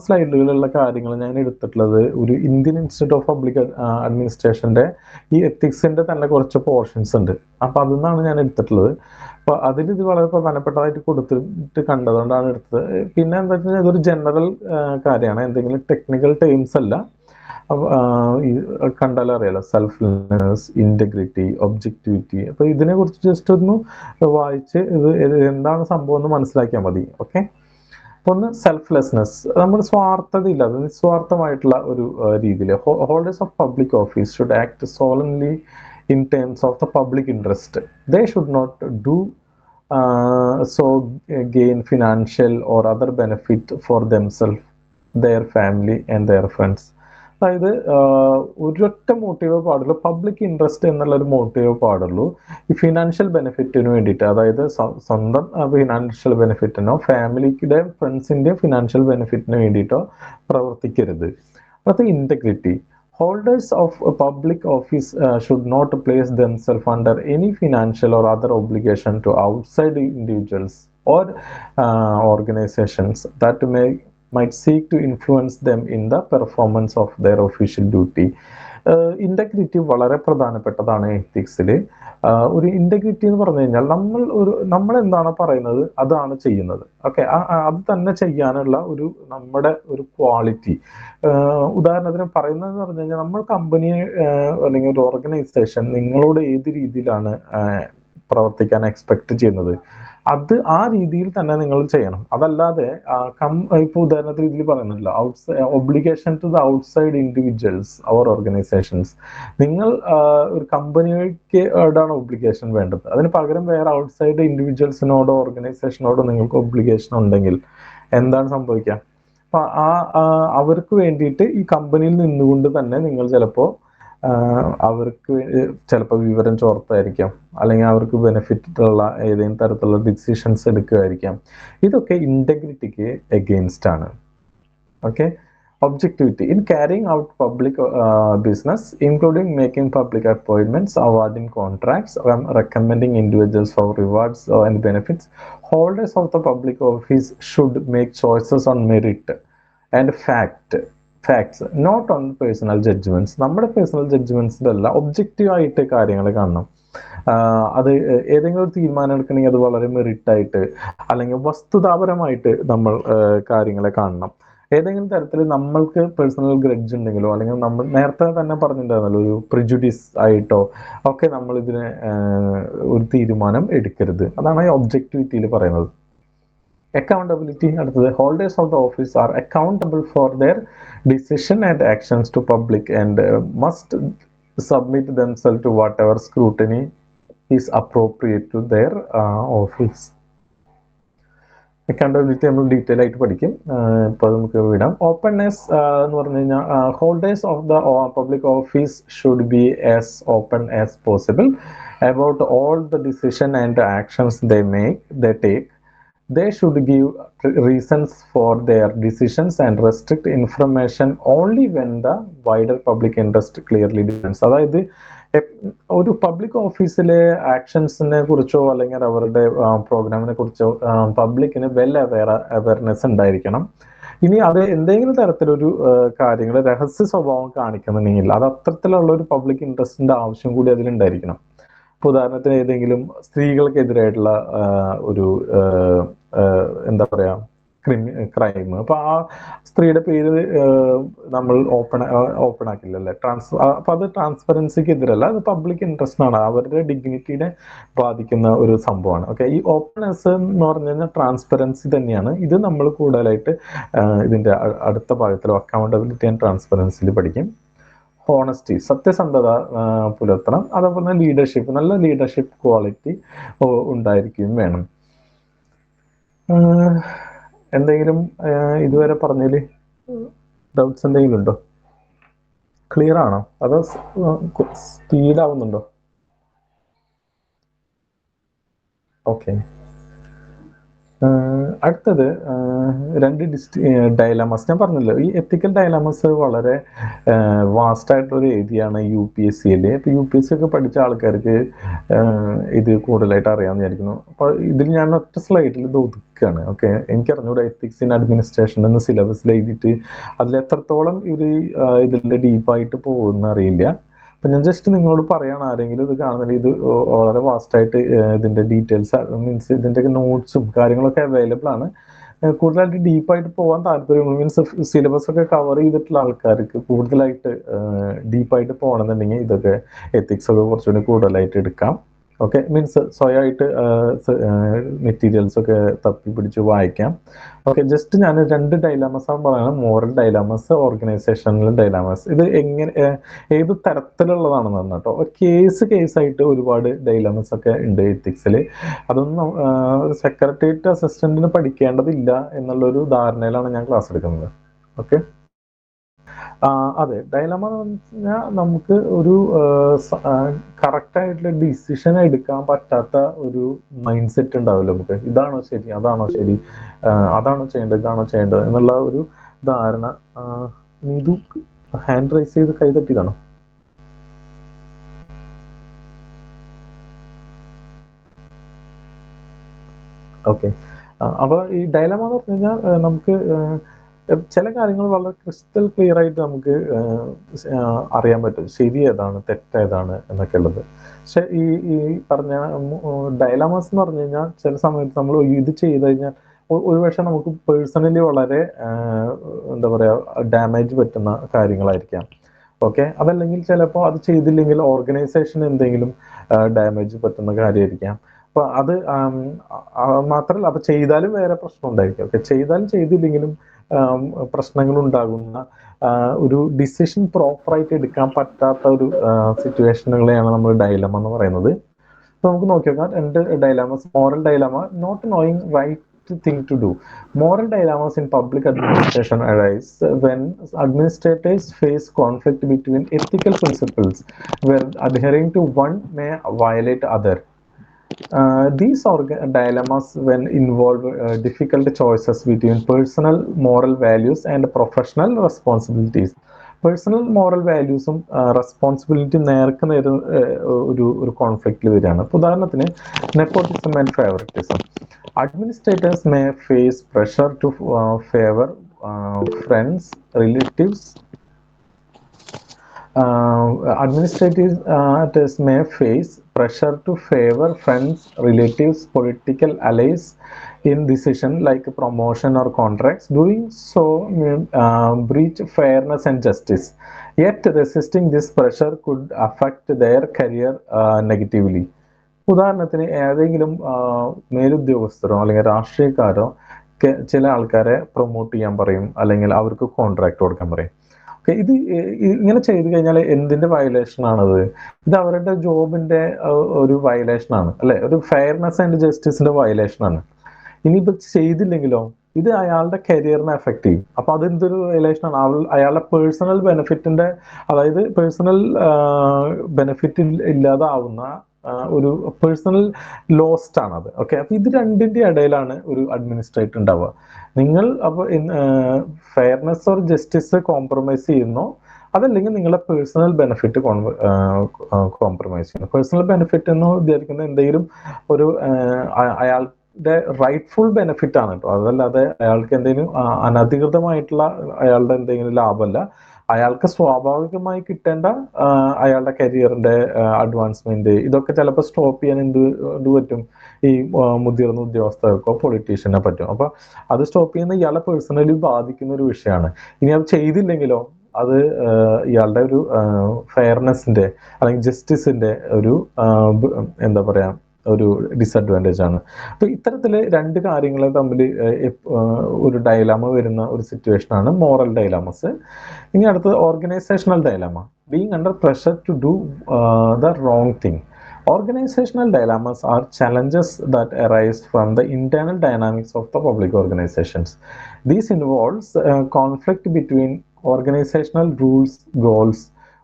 സ്ലൈഡുകളിലുള്ള കാര്യങ്ങൾ ഞാൻ എടുത്തിട്ടുള്ളത് ഒരു ഇന്ത്യൻ ഇൻസ്റ്റിറ്റ്യൂട്ട് ഓഫ് പബ്ലിക് അഡ്മിനിസ്ട്രേഷന്റെ ഈ എത്തിക്സിന്റെ തന്നെ കുറച്ച് പോർഷൻസ് ഉണ്ട്. അപ്പൊ അതിൽ ഞാൻ എടുത്തിട്ടുള്ളത്. അപ്പൊ അതിൽ ഇത് വളരെ പ്രധാനപ്പെട്ടതായിട്ട് കൊടുത്തിട്ട് കണ്ടതുകൊണ്ടാണ് എടുത്തത്. പിന്നെ എന്താ വെച്ചാൽ ഇതൊരു ജനറൽ കാര്യമാണ്, എന്തെങ്കിലും ടെക്നിക്കൽ ടേംസ് അല്ല. കണ്ടാലും അറിയാലോ, സെൽഫ്ലെസ്നെസ്, ഇന്റഗ്രിറ്റി, ഒബ്ജക്ടിവിറ്റി. അപ്പൊ ഇതിനെ കുറിച്ച് ജസ്റ്റ് ഒന്ന് വായിച്ച് ഇത് എന്താണ് സംഭവം എന്ന് മനസ്സിലാക്കിയാൽ മതി. ഓക്കെ. അപ്പൊ ഒന്ന് സെൽഫ്ലെസ്നെസ്, നമ്മൾ സ്വാർത്ഥത ഇല്ലാതെ നിസ്വാർത്ഥമായിട്ടുള്ള ഒരു രീതിയിൽ holders of public office should act solely in terms of the public interest. They should not do so gain financial or other benefit for themselves, their family and their friends. അതായത് ഒരൊറ്റ motive പാടുള്ളൂ, public interest എന്നുള്ളൊരു motive പാടുള്ളൂ. ഈ financial ബെനിഫിറ്റിന് വേണ്ടിയിട്ട്, അതായത് സ്വന്തം financial ബെനിഫിറ്റിനോ ഫാമിലിയുടെ ഫ്രണ്ട്സിൻ്റെ ഫിനാൻഷ്യൽ ബെനിഫിറ്റിന് വേണ്ടിയിട്ടോ പ്രവർത്തിക്കരുത്. അത് integrity. Holders of a public office should not place themselves under any financial or other obligation to outside individuals or organizations that might seek to influence them in the performance of their official duty. Integrity വളരെ പ്രധാനപ്പെട്ടതാണ് എത്തിക്സിൽ. ഒരു integrity എന്ന് പറഞ്ഞു കഴിഞ്ഞാൽ നമ്മൾ എന്താണ് പറയുന്നത് അതാണ് ചെയ്യുന്നത്. ഓക്കെ, അത് തന്നെ ചെയ്യാനുള്ള നമ്മുടെ ഒരു ക്വാളിറ്റി. ഉദാഹരണത്തിന് പറയുന്നതെന്ന് പറഞ്ഞു കഴിഞ്ഞാൽ, നമ്മൾ കമ്പനിയെ അല്ലെങ്കിൽ ഒരു ഓർഗനൈസേഷൻ നിങ്ങളോട് ഏത് രീതിയിലാണ് പ്രവർത്തിക്കാൻ എക്സ്പെക്ട് ചെയ്യുന്നത്, അത് ആ രീതിയിൽ തന്നെ നിങ്ങൾ ചെയ്യണം. അതല്ലാതെ ഇപ്പൊ ഉദാഹരണത്തിന് ഇതിൽ പറയുന്നില്ല, obligation to the outside individuals അവർ ഓർഗനൈസേഷൻസ്. നിങ്ങൾ ഒരു കമ്പനിക്ക് ആണ് ഒബ്ലിഗേഷൻ വേണ്ടത്, അതിന് പകരം വേറെ ഔട്ട്സൈഡ് ഇൻഡിവിജ്വൽസിനോടോ ഓർഗനൈസേഷനോടോ നിങ്ങൾക്ക് ഒബ്ലിഗേഷൻ ഉണ്ടെങ്കിൽ എന്താണ് സംഭവിക്കുക? അപ്പൊ അവർക്ക് വേണ്ടിയിട്ട് ഈ കമ്പനിയിൽ നിന്നുകൊണ്ട് തന്നെ നിങ്ങൾ അവർക്ക് ചിലപ്പോൾ വിവരം ചോർത്തായിരിക്കാം, അല്ലെങ്കിൽ അവർക്ക് ബെനിഫിറ്റ് ഉള്ള ഏതെങ്കിലും തരത്തിലുള്ള ഡിസിഷൻസ് എടുക്കുകയായിരിക്കാം. ഇതൊക്കെ ഇന്റഗ്രിറ്റിക്ക് എഗെയിൻസ്റ്റ് ആണ്. Okay, objectivity in carrying out public business including making public appointments, awarding contracts, recommending individuals for rewards and benefits. Holders of the public office should make choices on merit and facts, not on personal judgements. നമ്മുടെ personal ജഡ്ജ്മെന്റ്സിലല്ല, ഒബ്ജക്റ്റീവായിട്ട് കാര്യങ്ങൾ കാണണം. അത് ഏതെങ്കിലും ഒരു തീരുമാനം എടുക്കണമെങ്കിൽ അത് വളരെ മെറിറ്റായിട്ട് അല്ലെങ്കിൽ വസ്തുതാപരമായിട്ട് നമ്മൾ കാര്യങ്ങളെ കാണണം. ഏതെങ്കിലും തരത്തിൽ നമ്മൾക്ക് പേഴ്സണൽ ഗ്രഡ്ജ് ഉണ്ടെങ്കിലോ, അല്ലെങ്കിൽ നമ്മൾ നേരത്തെ തന്നെ പറഞ്ഞിട്ടുണ്ടായിരുന്നല്ലോ, ഒരു പ്രിജുഡിസ് ആയിട്ടോ ഒക്കെ നമ്മൾ ഇതിനെ ഒരു തീരുമാനം എടുക്കരുത്. അതാണ് ഈ ഒബ്ജക്റ്റിവിറ്റിയിൽ പറയുന്നത്. അക്കൗണ്ടബിലിറ്റി അടുത്തത്. Holders of the office are accountable for their decision and actions to public and must submit themselves to whatever scrutiny is appropriate to their office. Accountability നമ്മൾ ഡീറ്റെയിൽ ആയിട്ട് പഠിക്കും. ഇപ്പോൾ നമുക്ക് വിടാം. ഓപ്പൺനെസ് എന്ന് പറഞ്ഞു കഴിഞ്ഞാൽ, holders of the public office should be as open as possible about all the decision and actions they take. They should give reasons for their decisions and restrict information only when the wider public interest clearly demands. അതായത് ഒരു public ഓഫീസിലെ ആക്ഷൻസിനെ കുറിച്ചോ അല്ലെങ്കിൽ അവരുടെ പ്രോഗ്രാമിനെ കുറിച്ചോ പബ്ലിക്കിന് awareness ഉണ്ടായിരിക്കണം. ഇനി അത് എന്തെങ്കിലും തരത്തിലൊരു കാര്യങ്ങൾ രഹസ്യ സ്വഭാവം കാണിക്കുന്നുണ്ടെങ്കിൽ അത് അത്തരത്തിലുള്ള ഒരു പബ്ലിക് ഇൻട്രസ്റ്റിന്റെ ആവശ്യം കൂടി അതിലുണ്ടായിരിക്കണം. ഇപ്പൊ ഉദാഹരണത്തിന് ഏതെങ്കിലും സ്ത്രീകൾക്കെതിരായിട്ടുള്ള ഒരു എന്താ പറയാ ക്രൈം, അപ്പൊ ആ സ്ത്രീയുടെ പേര് നമ്മൾ ഓപ്പൺ ആക്കില്ലല്ലേ, അപ്പൊ അത് ട്രാൻസ്പെറൻസിക്ക് എതിരല്ല, അത് പബ്ലിക് ഇൻട്രസ്റ്റ് ആണ്, അവരുടെ ഡിഗ്നിറ്റിനെ ബാധിക്കുന്ന ഒരു സംഭവമാണ്. ഓക്കെ, ഈ ഓപ്പൺനെസ് എന്ന് പറഞ്ഞു കഴിഞ്ഞാൽ ട്രാൻസ്പെറൻസി തന്നെയാണ്. ഇത് നമ്മൾ കൂടുതലായിട്ട് ഇതിന്റെ അടുത്ത ഭാഗത്തിൽ അക്കൗണ്ടബിലിറ്റി ആൻഡ് ട്രാൻസ്പെറൻസിയിൽ പഠിക്കും. ഹോണസ്റ്റി, സത്യസന്ധത പുലർത്തണം. അതേപോലെ ലീഡർഷിപ്പ്, നല്ല ലീഡർഷിപ്പ് ക്വാളിറ്റി ഉണ്ടായിരിക്കുകയും വേണം. എന്തെങ്കിലും ഇതുവരെ പറഞ്ഞതിൽ ഡൗട്ട്സ് എന്തെങ്കിലും ഉണ്ടോ? ക്ലിയർ ആണോ അതോ സ്പീഡ് ആവുന്നുണ്ടോ? ഓക്കെ, അടുത്തത് രണ്ട് ഡയലമസ്. ഞാൻ പറഞ്ഞല്ലോ, ഈ എത്തിക്കൽ ഡയലമസ് വളരെ വാസ്റ്റ് ആയിട്ടൊരു ഏരിയയാണ് UPSC-യിൽ. ഇപ്പൊ UPSC ഒക്കെ പഠിച്ച ആൾക്കാർക്ക് ഇത് കൂടുതലായിട്ട് അറിയാമെന്ന് വിചാരിക്കുന്നു. അപ്പൊ ഇതിൽ ഞാൻ ഒറ്റ സ്ലൈഡിൽ ഇത് ഒതുക്കുകയാണ്. ഓക്കെ, എനിക്കറിഞ്ഞൂടെ എത്തിക്സ് ഇൻ അഡ്മിനിസ്ട്രേഷൻ എന്ന സിലബസിൽ എഴുതിയിട്ട് അതിൽ എത്രത്തോളം ഇതിന്റെ ഡീപ്പായിട്ട് പോകുമെന്ന് അറിയില്ല. അപ്പൊ ഞാൻ ജസ്റ്റ് നിങ്ങളോട് പറയാണ്, ആരെങ്കിലും ഇത് കാണുന്നില്ല, ഇത് വളരെ വാസ്റ്റായിട്ട് ഇതിന്റെ ഡീറ്റെയിൽസ് മീൻസ് ഇതിന്റെ നോട്ട്സും കാര്യങ്ങളൊക്കെ അവൈലബിൾ ആണ്. കൂടുതലായിട്ട് ഡീപ്പായിട്ട് പോകാൻ താല്പര്യമുള്ളൂ, മീൻസ് സിലബസ് ഒക്കെ കവർ ചെയ്തിട്ടുള്ള ആൾക്കാർക്ക് കൂടുതലായിട്ട് ഡീപ്പായിട്ട് പോകണമെന്നുണ്ടെങ്കിൽ ഇതൊക്കെ എത്തിക്സ് ഒക്കെ കുറച്ചുകൂടി കൂടുതലായിട്ട് എടുക്കാം. ഓക്കെ, മീൻസ് സ്വയമായിട്ട് മെറ്റീരിയൽസ് ഒക്കെ തപ്പി പിടിച്ച് വായിക്കാം. ഓക്കെ, ജസ്റ്റ് ഞാൻ 2 ഡൈലാമസ് ആണ് പറയുന്നത്, മോറൽ ഡൈലാമസ്, ഓർഗനൈസേഷണൽ ഡൈലാമസ്. ഇത് എങ്ങനെ ഏത് തരത്തിലുള്ളതാണെന്ന് പറഞ്ഞു കേട്ടോ. കേസായിട്ട് ഒരുപാട് ഡൈലാമസ് ഒക്കെ ഉണ്ട് എത്തിക്സിൽ. അതൊന്നും ഒരു സെക്രട്ടേറിയറ്റ് അസിസ്റ്റന്റിന് പഠിക്കേണ്ടതില്ല എന്നുള്ളൊരു ധാരണയിലാണ് ഞാൻ ക്ലാസ് എടുക്കുന്നത്. ഓക്കെ, അതെ, ഡയലമ എന്ന് പറഞ്ഞാൽ നമുക്ക് ഒരു കറക്റ്റ് ആയിട്ടുള്ള ഡിസിഷൻ എടുക്കാൻ പറ്റാത്ത ഒരു മൈൻഡ് സെറ്റ് ഉണ്ടാവില്ല നമുക്ക്. ഇതാണോ ശരി, അതാണോ ശരി, അതാണോ ചെയ്യേണ്ടത്, ഇതാണോ ചെയ്യേണ്ടത് എന്നുള്ള ഒരു ധാരണ. നീതു ഹാൻഡ് റൈസ് ചെയ്ത് കൈ തട്ടിയതാണോ? ഓക്കെ, അപ്പൊ ഈ ഡയലമ എന്ന് പറഞ്ഞു കഴിഞ്ഞാൽ നമുക്ക് ചില കാര്യങ്ങൾ വളരെ ക്രിസ്റ്റൽ ക്ലിയർ ആയിട്ട് നമുക്ക് അറിയാൻ പറ്റും, ശരി ഏതാണ് തെറ്റേതാണ് എന്നൊക്കെ ഉള്ളത്. പക്ഷെ ഈ പറഞ്ഞ ഡയലമാസ് എന്ന് പറഞ്ഞു കഴിഞ്ഞാൽ ചില സമയത്ത് നമ്മൾ ഇത് ചെയ്ത് കഴിഞ്ഞാൽ ഒരുപക്ഷെ നമുക്ക് പേഴ്സണലി വളരെ എന്താ പറയാ ഡാമേജ് പറ്റുന്ന കാര്യങ്ങളായിരിക്കാം. ഓക്കെ, അതല്ലെങ്കിൽ ചിലപ്പോൾ അത് ചെയ്തില്ലെങ്കിൽ ഓർഗനൈസേഷൻ എന്തെങ്കിലും ഡാമേജ് പറ്റുന്ന കാര്യമായിരിക്കാം. അപ്പൊ അത് മാത്രമല്ല, അപ്പൊ ചെയ്താലും വേറെ പ്രശ്നം ഉണ്ടായിരിക്കും. ഓക്കെ, ചെയ്താലും ചെയ്തില്ലെങ്കിലും പ്രശ്നങ്ങൾ ഉണ്ടാകുന്ന ഒരു ഡിസിഷൻ പ്രോപ്പറായിട്ട് എടുക്കാൻ പറ്റാത്ത ഒരു സിറ്റുവേഷനുകളെയാണ് നമ്മൾ ഡൈലമ എന്ന് പറയുന്നത്. അപ്പൊ നമുക്ക് നോക്കി നോക്കാം 2 dilemmas. Moral dilemma, not knowing right thing to do. Moral dilemmas in public administration arise when administrators face conflict between ethical principles where adhering to one may violate other. These dilemmas when involve difficult choices between personal moral values and professional responsibilities. Personal moral വാല്യൂസും responsibility നേർക്ക് നേരെ ഒരു കോൺഫ്ലിക്റ്റിൽ വരികയാണ്. ഇപ്പോൾ ഉദാഹരണത്തിന് nepotism and favouritism. Administrators may face pressure to favour friends, relatives. Administrators may face pressure to favor friends, relatives, political allies in decision like promotion or contracts. Doing so may breach fairness and justice. Yet resisting this pressure could affect their career negatively. ഉദാഹരണത്തിന് ഏതെങ്കിലും മേലുദ്യോഗസ്ഥരോ അല്ലെങ്കിൽ രാഷ്ട്രീയക്കാരോ ചില ആൾക്കാരെ promote ചെയ്യാൻ പറയും, അല്ലെങ്കിൽ അവർക്ക് contract കൊടുക്കാൻ പറയും. ഇത് ഇങ്ങനെ ചെയ്തു കഴിഞ്ഞാൽ എന്തിന്റെ വയലേഷൻ ആണത്? ഇത് അവരുടെ ജോബിന്റെ ഒരു വയലേഷൻ ആണ്, അല്ലെ? ഒരു ഫെയർനെസ് ആൻഡ് ജസ്റ്റിസിന്റെ വയലേഷൻ ആണ്. ഇനിയിപ്പോ ചെയ്തില്ലെങ്കിലോ ഇത് അയാളുടെ കരിയറിനെ എഫക്ട് ചെയ്യും. അപ്പൊ അതെന്തൊരു വയലേഷൻ ആണ്? അയാളുടെ പേഴ്സണൽ ബെനിഫിറ്റിന്റെ, അതായത് പേഴ്സണൽ ബെനിഫിറ്റ് ഇല്ലാതാവുന്ന ഒരു പേഴ്സണൽ ലോസ്റ്റ് ആണത്. ഓക്കെ, അപ്പൊ ഇത് രണ്ടിന്റെ ഇടയിലാണ് ഒരു അഡ്മിനിസ്ട്രേറ്റർ ഉണ്ടാവുക. നിങ്ങൾ അപ്പൊ ഫെയർനെസ് ഓർ ജസ്റ്റിസ് കോംപ്രമൈസ് ചെയ്യുന്നോ, അതല്ലെങ്കിൽ നിങ്ങളുടെ പേഴ്സണൽ ബെനിഫിറ്റ് കോംപ്രമൈസ് ചെയ്യുന്നു. പേഴ്സണൽ ബെനിഫിറ്റ് എന്ന് വിചാരിക്കുന്ന എന്തെങ്കിലും ഒരു അയാളുടെ റൈറ്റ്ഫുൾ ബെനിഫിറ്റ് ആണ് കേട്ടോ, അതല്ലാതെ അയാൾക്ക് എന്തെങ്കിലും അനധികൃതമായിട്ടുള്ള അയാളുടെ എന്തെങ്കിലും ലാഭമല്ല. അയാൾക്ക് സ്വാഭാവികമായി കിട്ടേണ്ട അയാളുടെ കരിയറിന്റെ അഡ്വാൻസ്മെന്റ്, ഇതൊക്കെ ചിലപ്പോൾ സ്റ്റോപ്പ് ചെയ്യാൻ എന്ത് പറ്റും? ഈ മുതിർന്ന ഉദ്യോഗസ്ഥർക്കോ പൊളിറ്റീഷ്യനെ പറ്റും. അപ്പൊ അത് സ്റ്റോപ്പ് ചെയ്യുന്ന ഇയാളെ പേഴ്സണലി ബാധിക്കുന്ന ഒരു വിഷയമാണ്. ഇനി അത് ചെയ്തില്ലെങ്കിലോ അത് ഇയാളുടെ ഒരു ഫെയർനെസിന്റെ അല്ലെങ്കിൽ ജസ്റ്റിസിന്റെ ഒരു എന്താ പറയാ ഒരു ഡിസഡ്വാൻറ്റേജ് ആണ്. അപ്പൊ ഇത്തരത്തില് 2 കാര്യങ്ങളെ തമ്മിൽ ഒരു ഡയലാമ വരുന്ന ഒരു സിറ്റുവേഷൻ ആണ് മോറൽ ഡയലാമസ്. ഇനി അടുത്തത് organisational dilemma. Being under pressure to do the wrong thing. Organizational dilemmas are challenges that arise from the internal dynamics of the public organizations. These involves conflict between organizational rules, goals,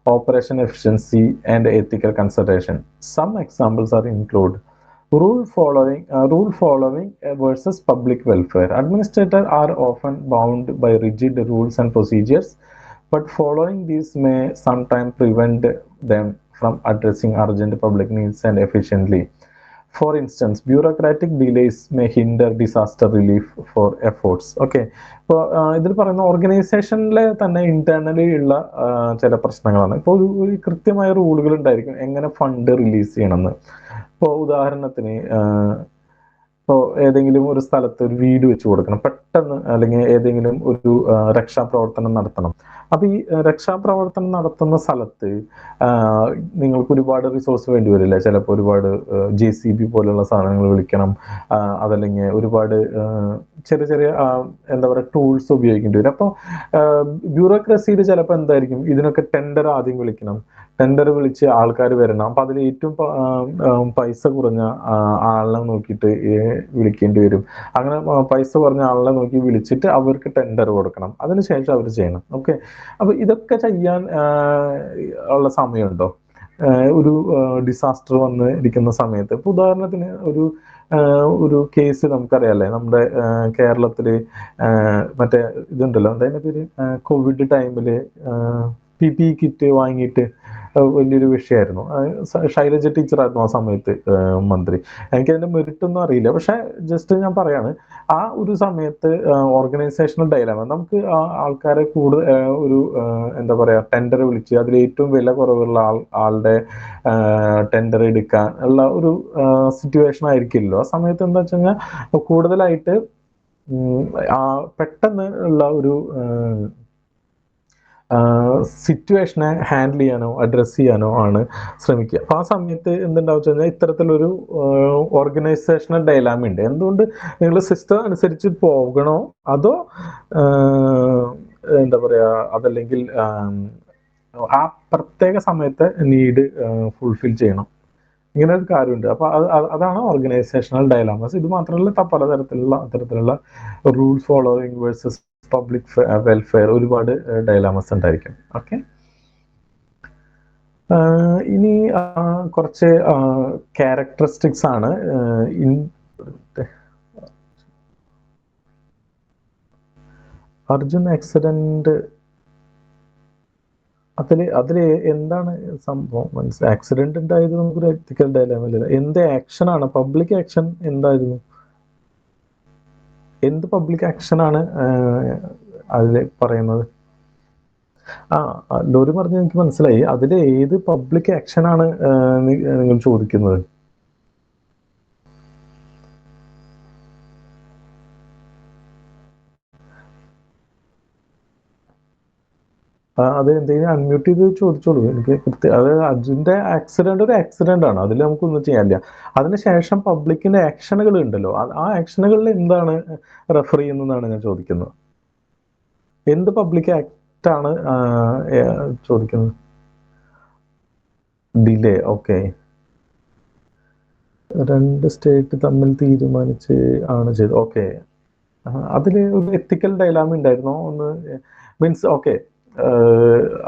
operation efficiency, and ethical consideration. Some examples are include rule following versus public welfare. Administrators are often bound by rigid rules and procedures, but following these may sometimes prevent them from addressing urgent public needs and efficiently. For instance, bureaucratic delays may hinder disaster relief for efforts. Okay, ഇപ്പോൾ ഇതിൽ പറയുന്ന ഓർഗനൈസേഷനിലെ തന്നെ internally ഉള്ള ചില പ്രശ്നങ്ങളാണ്. ഇപ്പോൾ ഒരു കൃത്യമായ റൂളുകൾ ഉണ്ടായിരിക്കും എങ്ങനെ ഫണ്ട് റിലീസ് ചെയ്യണമെന്ന്. ഇപ്പോൾ ഉദാഹരണത്തിന് ഇപ്പോൾ ഏതെങ്കിലും ഒരു സ്ഥലത്ത് ഒരു വീട് വെച്ച് കൊടുക്കണം പെട്ടെന്ന്, അല്ലെങ്കിൽ ഏതെങ്കിലും ഒരു രക്ഷാപ്രവർത്തനം നടത്തണം. അപ്പൊ ഈ രക്ഷാപ്രവർത്തനം നടത്തുന്ന സ്ഥലത്ത് നിങ്ങൾക്ക് ഒരുപാട് റിസോഴ്സ് വേണ്ടി വരില്ല. ചിലപ്പോൾ ഒരുപാട് JCB പോലുള്ള സാധനങ്ങൾ വിളിക്കണം, അതല്ലെങ്കിൽ ഒരുപാട് ചെറിയ ചെറിയ എന്താ പറയുക ടൂൾസ് ഉപയോഗിക്കേണ്ടി വരും. അപ്പോൾ ബ്യൂറോക്രസിയിൽ ചിലപ്പോൾ എന്തായിരിക്കും, ഇതിനൊക്കെ ടെൻഡർ ആദ്യം വിളിക്കണം, ടെൻഡർ വിളിച്ച് ആൾക്കാർ വരണം. അപ്പൊ അതിൽ ഏറ്റവും പൈസ കുറഞ്ഞ ആളിനെ നോക്കിയിട്ട് വിളിക്കേണ്ടി വരും. അങ്ങനെ പൈസ കുറഞ്ഞ ആളിനെ നോക്കി വിളിച്ചിട്ട് അവർക്ക് ടെൻഡർ കൊടുക്കണം, അതിനുശേഷം അവർ ചെയ്യണം. ഓക്കെ, അപ്പൊ ഇതൊക്കെ ചെയ്യാൻ ഉള്ള സമയമുണ്ടോ? ഒരു ഡിസാസ്റ്റർ വന്ന് ഇരിക്കുന്ന സമയത്ത്, ഇപ്പൊ ഉദാഹരണത്തിന് ഒരു കേസ് നമുക്കറിയാല്ലേ, നമ്മുടെ കേരളത്തില് മറ്റേ ഇതുണ്ടല്ലോ, എന്താ പേര്, കോവിഡ് ടൈമില് PPE കിറ്റ് വാങ്ങിയിട്ട് വലിയൊരു വിഷയമായിരുന്നു. ശൈലജ ടീച്ചറായിരുന്നു ആ സമയത്ത് മന്ത്രി. എനിക്കതിന്റെ മെറിറ്റ് ഒന്നും അറിയില്ല, പക്ഷെ ജസ്റ്റ് ഞാൻ പറയാണ്, ആ ഒരു സമയത്ത് ഓർഗനൈസേഷണൽ ഡയലാമ, നമുക്ക് ആൾക്കാരെ കൂടുതൽ ഒരു എന്താ പറയാ ടെൻഡർ വിളിച്ച് അതിൽ ഏറ്റവും വില കുറവുള്ള ആളുടെ ടെൻഡർ എടുക്കാൻ ഉള്ള ഒരു സിറ്റുവേഷൻ ആയിരിക്കില്ലല്ലോ. ആ സമയത്ത് എന്താ വെച്ച് കഴിഞ്ഞാൽ കൂടുതലായിട്ട് പെട്ടെന്ന് ഉള്ള ഒരു സിറ്റുവേഷനെ ഹാൻഡിൽ ചെയ്യാനോ അഡ്രസ്സ് ചെയ്യാനോ ആണ് ശ്രമിക്കുക. അപ്പൊ ആ സമയത്ത് എന്തുണ്ടാവും വെച്ച് കഴിഞ്ഞാൽ ഇത്തരത്തിലൊരു ഓർഗനൈസേഷണൽ ഡയലാമ ഉണ്ട്. എന്തുകൊണ്ട് നിങ്ങൾ സിസ്റ്റം അനുസരിച്ച് പോകണോ, അതോ എന്താ പറയാ, അതല്ലെങ്കിൽ ആ പ്രത്യേക സമയത്തെ നീഡ് ഫുൾഫിൽ ചെയ്യണം, ഇങ്ങനെ ഒരു കാര്യമുണ്ട്. അപ്പൊ അതാണ് ഓർഗനൈസേഷണൽ ഡയലാമസ്. ഇത് മാത്രമല്ല പലതരത്തിലുള്ള അത്തരത്തിലുള്ള rules following versus public welfare, ഒരുപാട് ഡയലാമസ് ഉണ്ടായിരിക്കും. ഓക്കെ, ഇനി കുറച്ച് ക്യാരക്ടറിസ്റ്റിക്സ് ആണ് അർജുൻ ആക്സിഡന്റ്. അതില് എന്താണ് സംഭവം മനസ്സിലായി? ആക്സിഡന്റ് ഉണ്ടായത് നമുക്കൊരു എത്തിക്കൽ ഡയലാമല്ല, എന്ത് ആക്ഷനാണ്, പബ്ലിക് ആക്ഷൻ എന്തായിരുന്നു, എന്ത് പബ്ലിക് ആക്ഷനാണ് അതില് പറയുന്നത്? ലോറി പറഞ്ഞ് എനിക്ക് മനസ്സിലായി, അതിൽ ഏത് പബ്ലിക് ആക്ഷനാണ് നിങ്ങൾ ചോദിക്കുന്നത്? അത് എന്തെങ്കിലും അൺമ്യൂട്ട് ചെയ്ത് ചോദിച്ചോളൂ, എനിക്ക് അത് അർജുന്റെ ആക്സിഡന്റ് ഒരു ആക്സിഡന്റ് ആണ്, അതിൽ നമുക്കൊന്നും ചെയ്യാനില്ല. അതിനുശേഷം പബ്ലിക്കിന്റെ ആക്ഷനുകൾ ഉണ്ടല്ലോ, ആ ആക്ഷനുകളിൽ എന്താണ് റെഫർ ചെയ്യുന്നതാണ് ഞാൻ ചോദിക്കുന്നത്. എന്ത് പബ്ലിക് ആക്ട് ആണ് ചോദിക്കുന്നത്? ഡിലേ. ഓക്കെ, 2 സ്റ്റേറ്റ് തമ്മിൽ തീരുമാനിച്ച് ആണ് ചെയ്തത്. ഓക്കെ, അതിൽ ഒരു എത്തിക്കൽ ഡയലാമ ഉണ്ടായിരുന്നോ ഒന്ന്? മീൻസ് ഓക്കെ,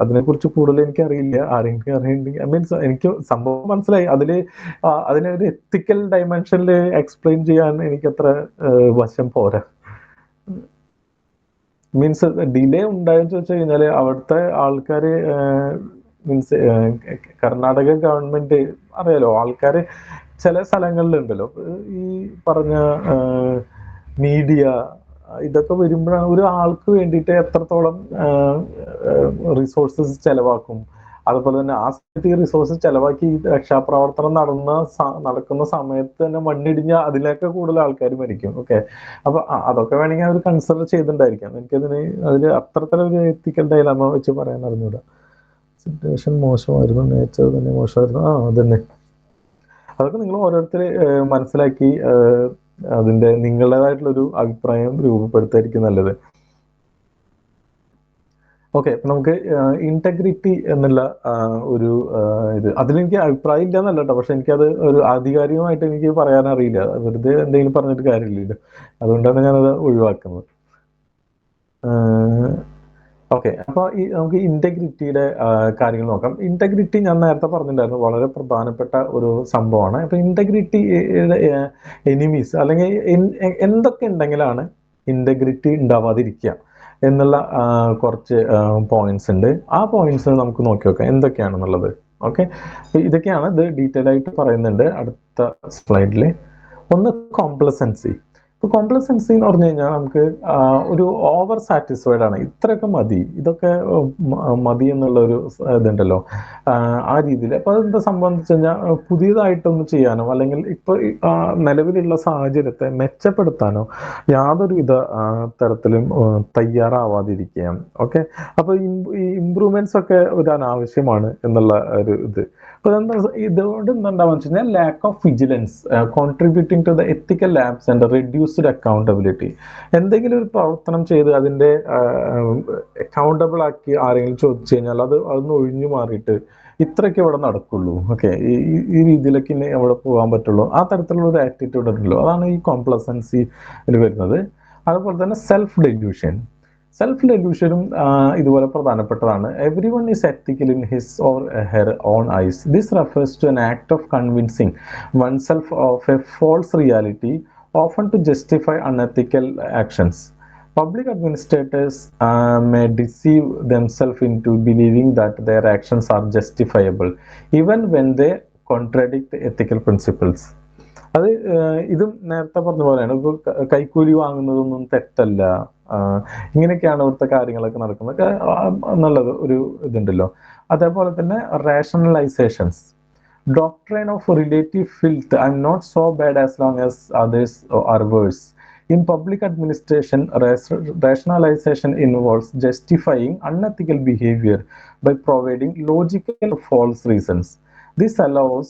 അതിനെക്കുറിച്ച് കൂടുതൽ എനിക്കറിയില്ല, ആരെങ്കിലും അറിയണ്ടെങ്കിൽ, മീൻസ് എനിക്ക് സംഭവം മനസ്സിലായി. അതിനെ ഒരു എത്തിക്കൽ ഡയമെൻഷനിൽ എക്സ്പ്ലെയിൻ ചെയ്യാൻ എനിക്കത്ര വശം പോരാ. മീൻസ് ഡിലേ ഉണ്ടായെന്ന് വെച്ച് കഴിഞ്ഞാൽ അവിടുത്തെ ആൾക്കാർ, മീൻസ് കർണാടക ഗവൺമെന്റ് അറിയാലോ, ആൾക്കാർ ചില സ്ഥലങ്ങളിലുണ്ടല്ലോ ഈ പറഞ്ഞ മീഡിയ ഇതൊക്കെ വരുമ്പോഴാണ് ഒരു ആൾക്ക് വേണ്ടിയിട്ട് എത്രത്തോളം റിസോഴ്സസ് ചെലവാക്കും, അതുപോലെ തന്നെ ആ സമയത്ത് ഈ റിസോഴ്സസ് ചെലവാക്കി രക്ഷാപ്രവർത്തനം നടക്കുന്ന സമയത്ത് തന്നെ മണ്ണിടിഞ്ഞ അതിലേക്ക് കൂടുതൽ ആൾക്കാർ മരിക്കും. ഓക്കെ, അപ്പൊ അതൊക്കെ വേണമെങ്കിൽ അവർ കൺസിഡർ ചെയ്തിട്ടുണ്ടായിരിക്കാം. അതിൽ അത്രത്തിലൊരു എത്തിക്കൽ ഡയലാമ വെച്ച് പറയാൻ അറിഞ്ഞൂടാ. സിറ്റുവേഷൻ മോശമായിരുന്നു, നേച്ചർ തന്നെ മോശമായിരുന്നു, അതന്നെ. അതൊക്കെ നിങ്ങൾ ഓരോരുത്തർ മനസ്സിലാക്കി അതിന്റെ നിങ്ങളുടേതായിട്ടുള്ളൊരു അഭിപ്രായം രൂപപ്പെടുത്തായിരിക്കും നല്ലത്. ഓക്കെ, നമുക്ക് ഇന്റഗ്രിറ്റി എന്നുള്ള ഒരു ഇത്, അതിലെനിക്ക് അഭിപ്രായം ഇല്ല എന്നല്ല കേട്ടോ, പക്ഷെ എനിക്കത് ഒരു ആധികാരികമായിട്ട് എനിക്ക് പറയാൻ അറിയില്ല, വെറുതെ എന്തെങ്കിലും പറഞ്ഞിട്ട് കാര്യമില്ലല്ലോ, അതുകൊണ്ടാണ് ഞാനത് ഒഴിവാക്കുന്നത്. ഓക്കെ, അപ്പോൾ നമുക്ക് ഇന്റഗ്രിറ്റിയുടെ കാര്യങ്ങൾ നോക്കാം. ഇന്റഗ്രിറ്റി ഞാൻ നേരത്തെ പറഞ്ഞിട്ടുണ്ടായിരുന്നു, വളരെ പ്രധാനപ്പെട്ട ഒരു സംഭവമാണ്. അപ്പൊ ഇന്റഗ്രിറ്റിയുടെ എനിമീസ് അല്ലെങ്കിൽ എന്തൊക്കെ ഉണ്ടെങ്കിലാണ് ഇന്റഗ്രിറ്റി ഉണ്ടാവാതിരിക്കുക എന്നുള്ള കുറച്ച് പോയിന്റ്സ് ഉണ്ട്. ആ പോയിന്റ്സ് നമുക്ക് നോക്കി നോക്കാം എന്തൊക്കെയാണെന്നുള്ളത്. ഓക്കെ, ഇതൊക്കെയാണ്, ഇത് ഡീറ്റെയിൽ ആയിട്ട് പറയുന്നുണ്ട് അടുത്ത സ്ലൈഡിൽ. ഒന്ന്, കോംപ്ലസൻസി. കോംപ്ലസൻസി എന്ന് പറഞ്ഞു കഴിഞ്ഞാൽ നമുക്ക് ഒരു ഓവർ സാറ്റിസ്ഫൈഡ് ആണ്, ഇത്രയൊക്കെ മതി, ഇതൊക്കെ മതി എന്നുള്ള ഒരു ഇതുണ്ടല്ലോ, ആ രീതിയിൽ. അപ്പൊ അതെന്താ സംബന്ധിച്ച് കഴിഞ്ഞാൽ പുതിയതായിട്ടൊന്ന് ചെയ്യാനോ അല്ലെങ്കിൽ ഇപ്പൊ നിലവിലുള്ള സാഹചര്യത്തെ മെച്ചപ്പെടുത്താനോ യാതൊരുവിധ തരത്തിലും തയ്യാറാവാതിരിക്കുക. ഓക്കെ, അപ്പൊ ഈ ഇമ്പ്രൂവ്മെന്റ്സ് ഒക്കെ ഒരു അനാവശ്യമാണ് എന്നുള്ള ഒരു ഇത്. അപ്പൊ എന്താ ഇതുകൊണ്ട് എന്താണ്ടാവുക വെച്ച് കഴിഞ്ഞാൽ lack of vigilance contributing to the ethical labs and reduced accountability. എന്തെങ്കിലും ഒരു പ്രവർത്തനം ചെയ്ത് അതിന്റെ അക്കൗണ്ടബിൾ ആക്കി ആരെങ്കിലും ചോദിച്ചു കഴിഞ്ഞാൽ അതൊന്ന് ഒഴിഞ്ഞു മാറിയിട്ട് ഇത്രയൊക്കെ ഇവിടെ നടക്കുള്ളൂ, ഓക്കെ, ഈ രീതിയിലൊക്കെ ഇനി അവിടെ പോകാൻ പറ്റുള്ളൂ, ആ തരത്തിലുള്ള ഒരു ആറ്റിറ്റ്യൂഡ് ഉണ്ടല്ലോ, അതാണ് ഈ കോംപ്ലസൻസിയിൽ വരുന്നത്. അതുപോലെ തന്നെ സെൽഫ് ഡെലൂഷനും ഇതുപോലെ പ്രധാനപ്പെട്ടതാണ്. Everyone is ethical in his or her own eyes. This refers to an act of convincing oneself of a false reality, often to justify unethical actions. Public administrators may deceive themselves into believing that their actions are justifiable, even when they contradict ethical principles. അത് ഇതും നേരത്തെ പറഞ്ഞ പോലെയാണ്. ഇപ്പൊ കൈക്കൂലി വാങ്ങുന്നതൊന്നും തെറ്റല്ല, ഇങ്ങനെയൊക്കെയാണ് ഇവിടുത്തെ കാര്യങ്ങളൊക്കെ നടക്കുന്നത് എന്നുള്ളത് ഒരു ഇതുണ്ടല്ലോ. അതേപോലെ തന്നെ റേഷണലൈസേഷൻസ്, doctrine of relative filth, I'm not so bad as long as others are worse. In public administration, rationalization involves justifying unethical behavior by providing logical false reasons. This allows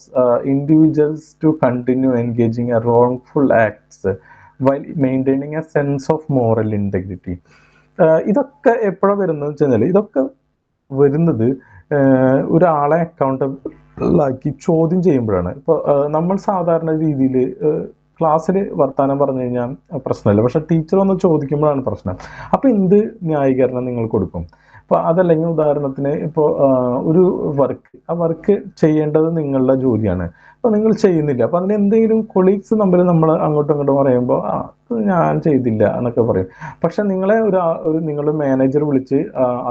individuals to continue engaging in wrongful acts while maintaining a sense of moral integrity. ഇതൊക്കെ എപ്പോഴാണ് വരുന്നത് വെച്ച് കഴിഞ്ഞാൽ, ഇതൊക്കെ വരുന്നത് ഒരാളെ അക്കൗണ്ടബിളാക്കി ചോദ്യം ചെയ്യുമ്പോഴാണ്. ഇപ്പോൾ നമ്മൾ സാധാരണ രീതിയിൽ ക്ലാസ്സിൽ വർത്താനം പറഞ്ഞു കഴിഞ്ഞാൽ പ്രശ്നമില്ല, പക്ഷെ ടീച്ചർ ഒന്ന് ചോദിക്കുമ്പോഴാണ് പ്രശ്നം. അപ്പോൾ എന്ത് ന്യായീകരണം നിങ്ങൾ കൊടുക്കും? അപ്പോൾ അതല്ലെങ്കിൽ ഉദാഹരണത്തിന് ഇപ്പോൾ ഒരു ആ വർക്ക് ചെയ്യേണ്ടത് നിങ്ങളുടെ ജോലിയാണ്, അപ്പോൾ നിങ്ങൾ ചെയ്യുന്നില്ല, അപ്പോൾ അതിന് എന്തെങ്കിലും കൊളീഗ്സ് തമ്മിൽ നമ്മൾ അങ്ങോട്ടും ഇങ്ങോട്ടും പറയുമ്പോൾ ഞാൻ ചെയ്തില്ല എന്നൊക്കെ പറയും. പക്ഷെ നിങ്ങളെ നിങ്ങളുടെ മാനേജർ വിളിച്ച്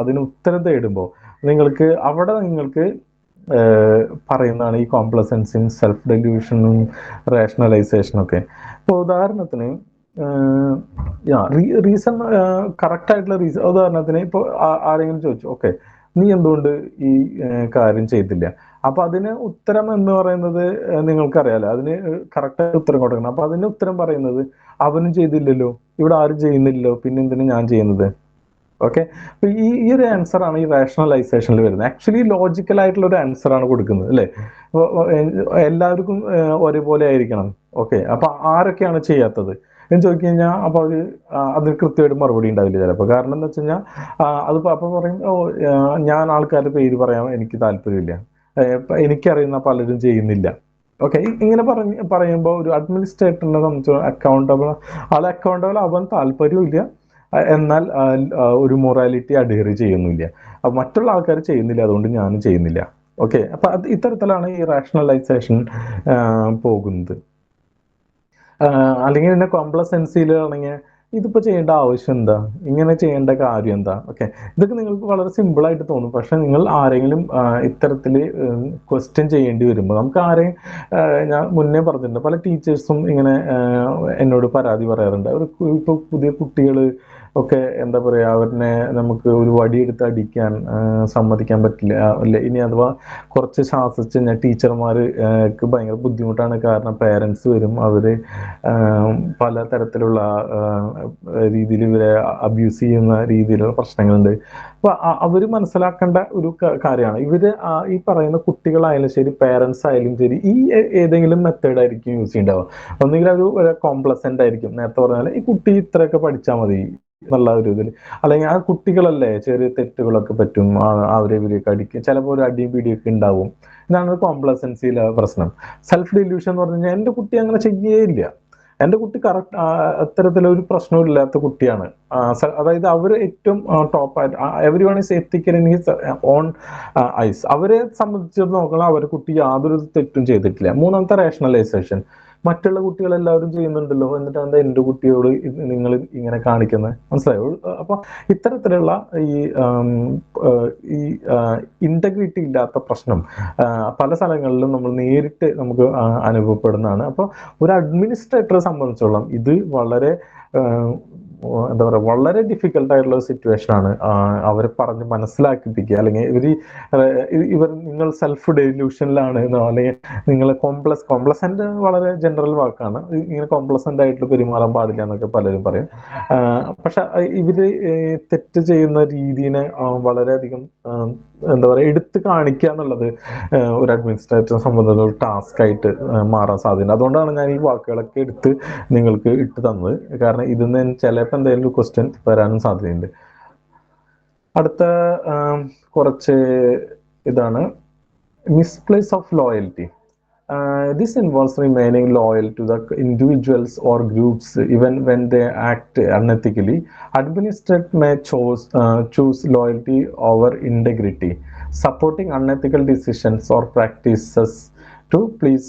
അതിന് ഉത്തരം തേടുമ്പോൾ നിങ്ങൾക്ക് പറയുന്നതാണ് ഈ കോംപ്ലസൻസും സെൽഫ് ഡെലൂഷനും റേഷണലൈസേഷനും ഒക്കെ. ഇപ്പോൾ ഉദാഹരണത്തിന് റീസൺ, കറക്റ്റ് ആയിട്ടുള്ള റീസൺ, ഉദാഹരണത്തിന് ഇപ്പോൾ ആരെങ്കിലും ചോദിച്ചു, ഓക്കെ നീ എന്തുകൊണ്ട് ഈ കാര്യം ചെയ്തില്ല, അപ്പൊ അതിന് ഉത്തരം എന്ന് പറയുന്നത് നിങ്ങൾക്കറിയാലോ, അതിന് കറക്റ്റ് ഉത്തരം കൊടുക്കണം. അപ്പൊ അതിന് ഉത്തരം പറയുന്നത് അവനും ചെയ്തില്ലല്ലോ, ഇവിടെ ആരും ചെയ്യുന്നില്ലല്ലോ, പിന്നെ എന്തിനു ഞാൻ ചെയ്യുന്നത്? ഓക്കെ, അപ്പൊ ഈ ഒരു ആൻസർ ആണ് ഈ റേഷണലൈസേഷനിൽ വരുന്നത്. ആക്ച്വലി ലോജിക്കൽ ആയിട്ടുള്ള ഒരു ആൻസർ ആണ് കൊടുക്കുന്നത്, അല്ലെ? എല്ലാവർക്കും ഒരേപോലെ ആയിരിക്കണം. ഓക്കെ, അപ്പൊ ആരൊക്കെയാണ് ചെയ്യാത്തത് എന്ന് ചോദിച്ചു കഴിഞ്ഞാൽ അപ്പൊ അതിന് കൃത്യമായിട്ട് മറുപടി ഉണ്ടാവില്ല ചിലപ്പോൾ. കാരണം എന്താ വെച്ച് കഴിഞ്ഞാൽ അപ്പൊ പറയും, ഞാൻ ആൾക്കാരുടെ പേര് പറയാൻ എനിക്ക് താല്പര്യമില്ല, എനിക്കറിയുന്ന പലരും ചെയ്യുന്നില്ല. ഓക്കെ, ഇങ്ങനെ പറയുമ്പോൾ ഒരു അഡ്മിനിസ്ട്രേറ്ററിനെ സംബന്ധിച്ച് അക്കൗണ്ടബിൾ ആവാൻ താല്പര്യമില്ല, എന്നാൽ ഒരു മൊറാലിറ്റി അഡ്ഹെയർ ചെയ്യുന്നില്ല. അപ്പൊ മറ്റുള്ള ആൾക്കാർ ചെയ്യുന്നില്ല, അതുകൊണ്ട് ഞാനും ചെയ്യുന്നില്ല. ഓക്കെ, അപ്പൊ ഇത്തരത്തിലാണ് ഈ റാഷണലൈസേഷൻ പോകുന്നത്. അല്ലെങ്കിൽ പിന്നെ കോംപ്ലസൻസിയിലാണെങ്കിൽ ഇതിപ്പോ ചെയ്യേണ്ട ആവശ്യം എന്താ, ഇങ്ങനെ ചെയ്യേണ്ട കാര്യം എന്താ? ഓക്കെ, ഇതൊക്കെ നിങ്ങൾക്ക് വളരെ സിമ്പിൾ ആയിട്ട് തോന്നും. പക്ഷെ നിങ്ങൾ ആരെങ്കിലും ഇത്തരത്തിൽ ക്വസ്റ്റ്യൻ ചെയ്യേണ്ടി വരുമ്പോൾ, നമുക്ക് ആരെയും, ഞാൻ മുന്നേ പറഞ്ഞിട്ടുണ്ട്, പല ടീച്ചേഴ്സും ഇങ്ങനെ എന്നോട് പരാതി പറയാറുണ്ട്. ഇപ്പോൾ പുതിയ കുട്ടികൾ ഒക്കെ എന്താ പറയാ, അവരെ നമുക്ക് ഒരു വടിയെടുത്ത് അടിക്കാൻ സമ്മതിക്കാൻ പറ്റില്ല, അല്ലെ? ഇനി അഥവാ കുറച്ച് ശാസിച്ച് കഴിഞ്ഞാൽ ടീച്ചർമാർക്ക് ഭയങ്കര ബുദ്ധിമുട്ടാണ്. കാരണം പേരൻസ് വരും, അവര് പല തരത്തിലുള്ള രീതിയിൽ ഇവരെ അബ്യൂസ് ചെയ്യുന്ന രീതിയിലുള്ള പ്രശ്നങ്ങളുണ്ട്. അപ്പൊ അവര് മനസ്സിലാക്കേണ്ട ഒരു കാര്യമാണ്, ഇവര് ഈ പറയുന്ന കുട്ടികളായാലും ശരി, പേരൻസ് ആയാലും ശരി, ഈ ഏതെങ്കിലും മെത്തേഡ് ആയിരിക്കും യൂസ് ചെയ്യുന്നുണ്ടാവുക. ഒന്നുകിൽ ഒരു കോംപ്ലസന്റ് ആയിരിക്കും, നേരത്തെ പറഞ്ഞാൽ ഈ കുട്ടി ഇത്രയൊക്കെ പഠിച്ചാൽ മതി എന്നുള്ള ഒരു ഇതിൽ, അല്ലെങ്കിൽ ആ കുട്ടികളല്ലേ ചെറിയ തെറ്റുകളൊക്കെ പറ്റും, അവരെ ഇവരെയൊക്കെ അടിക്കും, ചിലപ്പോൾ ഒരു അടിയും പിടിയൊക്കെ ഉണ്ടാവും. ഇതാണ് കോംപ്ലസൻസിയിലെ പ്രശ്നം. സെൽഫ് ഡെലൂഷൻ എന്ന് പറഞ്ഞു കഴിഞ്ഞാൽ എൻ്റെ കുട്ടി അങ്ങനെ ചെയ്യേയില്ല, എൻ്റെ കുട്ടി കറക്റ്റ് അത്തരത്തിലൊരു പ്രശ്നവും ഇല്ലാത്ത കുട്ടിയാണ്. അതായത് അവർ ഏറ്റവും ടോപ്പായിട്ട്, every one is ethical in his own eyes. അവരെ സംബന്ധിച്ച് നോക്കണം, അവരെ കുട്ടി യാതൊരു തെറ്റും ചെയ്തിട്ടില്ല. മൂന്നാമത്തെ റേഷണലൈസേഷൻ, മറ്റുള്ള കുട്ടികളെല്ലാവരും ചെയ്യുന്നുണ്ടല്ലോ, എന്നിട്ട് എന്താ എൻ്റെ കുട്ടിയോട് നിങ്ങൾ ഇങ്ങനെ കാണിക്കുന്നത്? മനസ്സിലായോ? അപ്പൊ ഇത്തരത്തിലുള്ള ഈ ഈ ഇന്റഗ്രിറ്റി ഇല്ലാത്ത പ്രശ്നം പല സ്ഥലങ്ങളിലും നമ്മൾ നേരിട്ട് നമുക്ക് അനുഭവപ്പെടുന്നതാണ്. അപ്പോൾ ഒരു അഡ്മിനിസ്ട്രേറ്ററെ സംബന്ധിച്ചോളം ഇത് വളരെ എന്താ പറയുക, വളരെ ഡിഫിക്കൽട്ട് ആയിട്ടുള്ള സിറ്റുവേഷൻ ആണ്. അവരെ പറഞ്ഞ് മനസ്സിലാക്കിപ്പിക്കുക, അല്ലെങ്കിൽ ഇവർ നിങ്ങൾ സെൽഫ് ഡെലൂഷനിലാണ് എന്നോ, അല്ലെങ്കിൽ നിങ്ങൾ കോംപ്ലസന്റ് വളരെ ജനറൽ വാക്കാണ്, ഇങ്ങനെ കോംപ്ലസന്റ് ആയിട്ട് പെരുമാറാൻ പാടില്ല എന്നൊക്കെ പലരും പറയും. പക്ഷെ ഇവര് തെറ്റ് ചെയ്യുന്ന രീതിനെ വളരെയധികം എന്താ പറയുക, എടുത്ത് കാണിക്കുക എന്നുള്ളത് ഒരു അഡ്മിനിസ്ട്രേറ്ററെ സംബന്ധിച്ച ഒരു ടാസ്ക് ആയിട്ട് മാറാൻ സാധ്യത. അതുകൊണ്ടാണ് ഞാൻ ഈ വാക്കുകളൊക്കെ എടുത്ത് നിങ്ങൾക്ക് ഇട്ട് തന്നത്. കാരണം ഇതിൽ നിന്ന് ചിലപ്പോൾ എന്തെങ്കിലും ഒരു ക്വസ്റ്റ്യൻ വരാനും സാധ്യതയുണ്ട്. അടുത്ത കുറച്ച് ഇതാണ് misplace of loyalty. This involves remaining loyal to the individuals or groups even when they act unethically. Administrators may choose loyalty over integrity, supporting unethical decisions or practices to please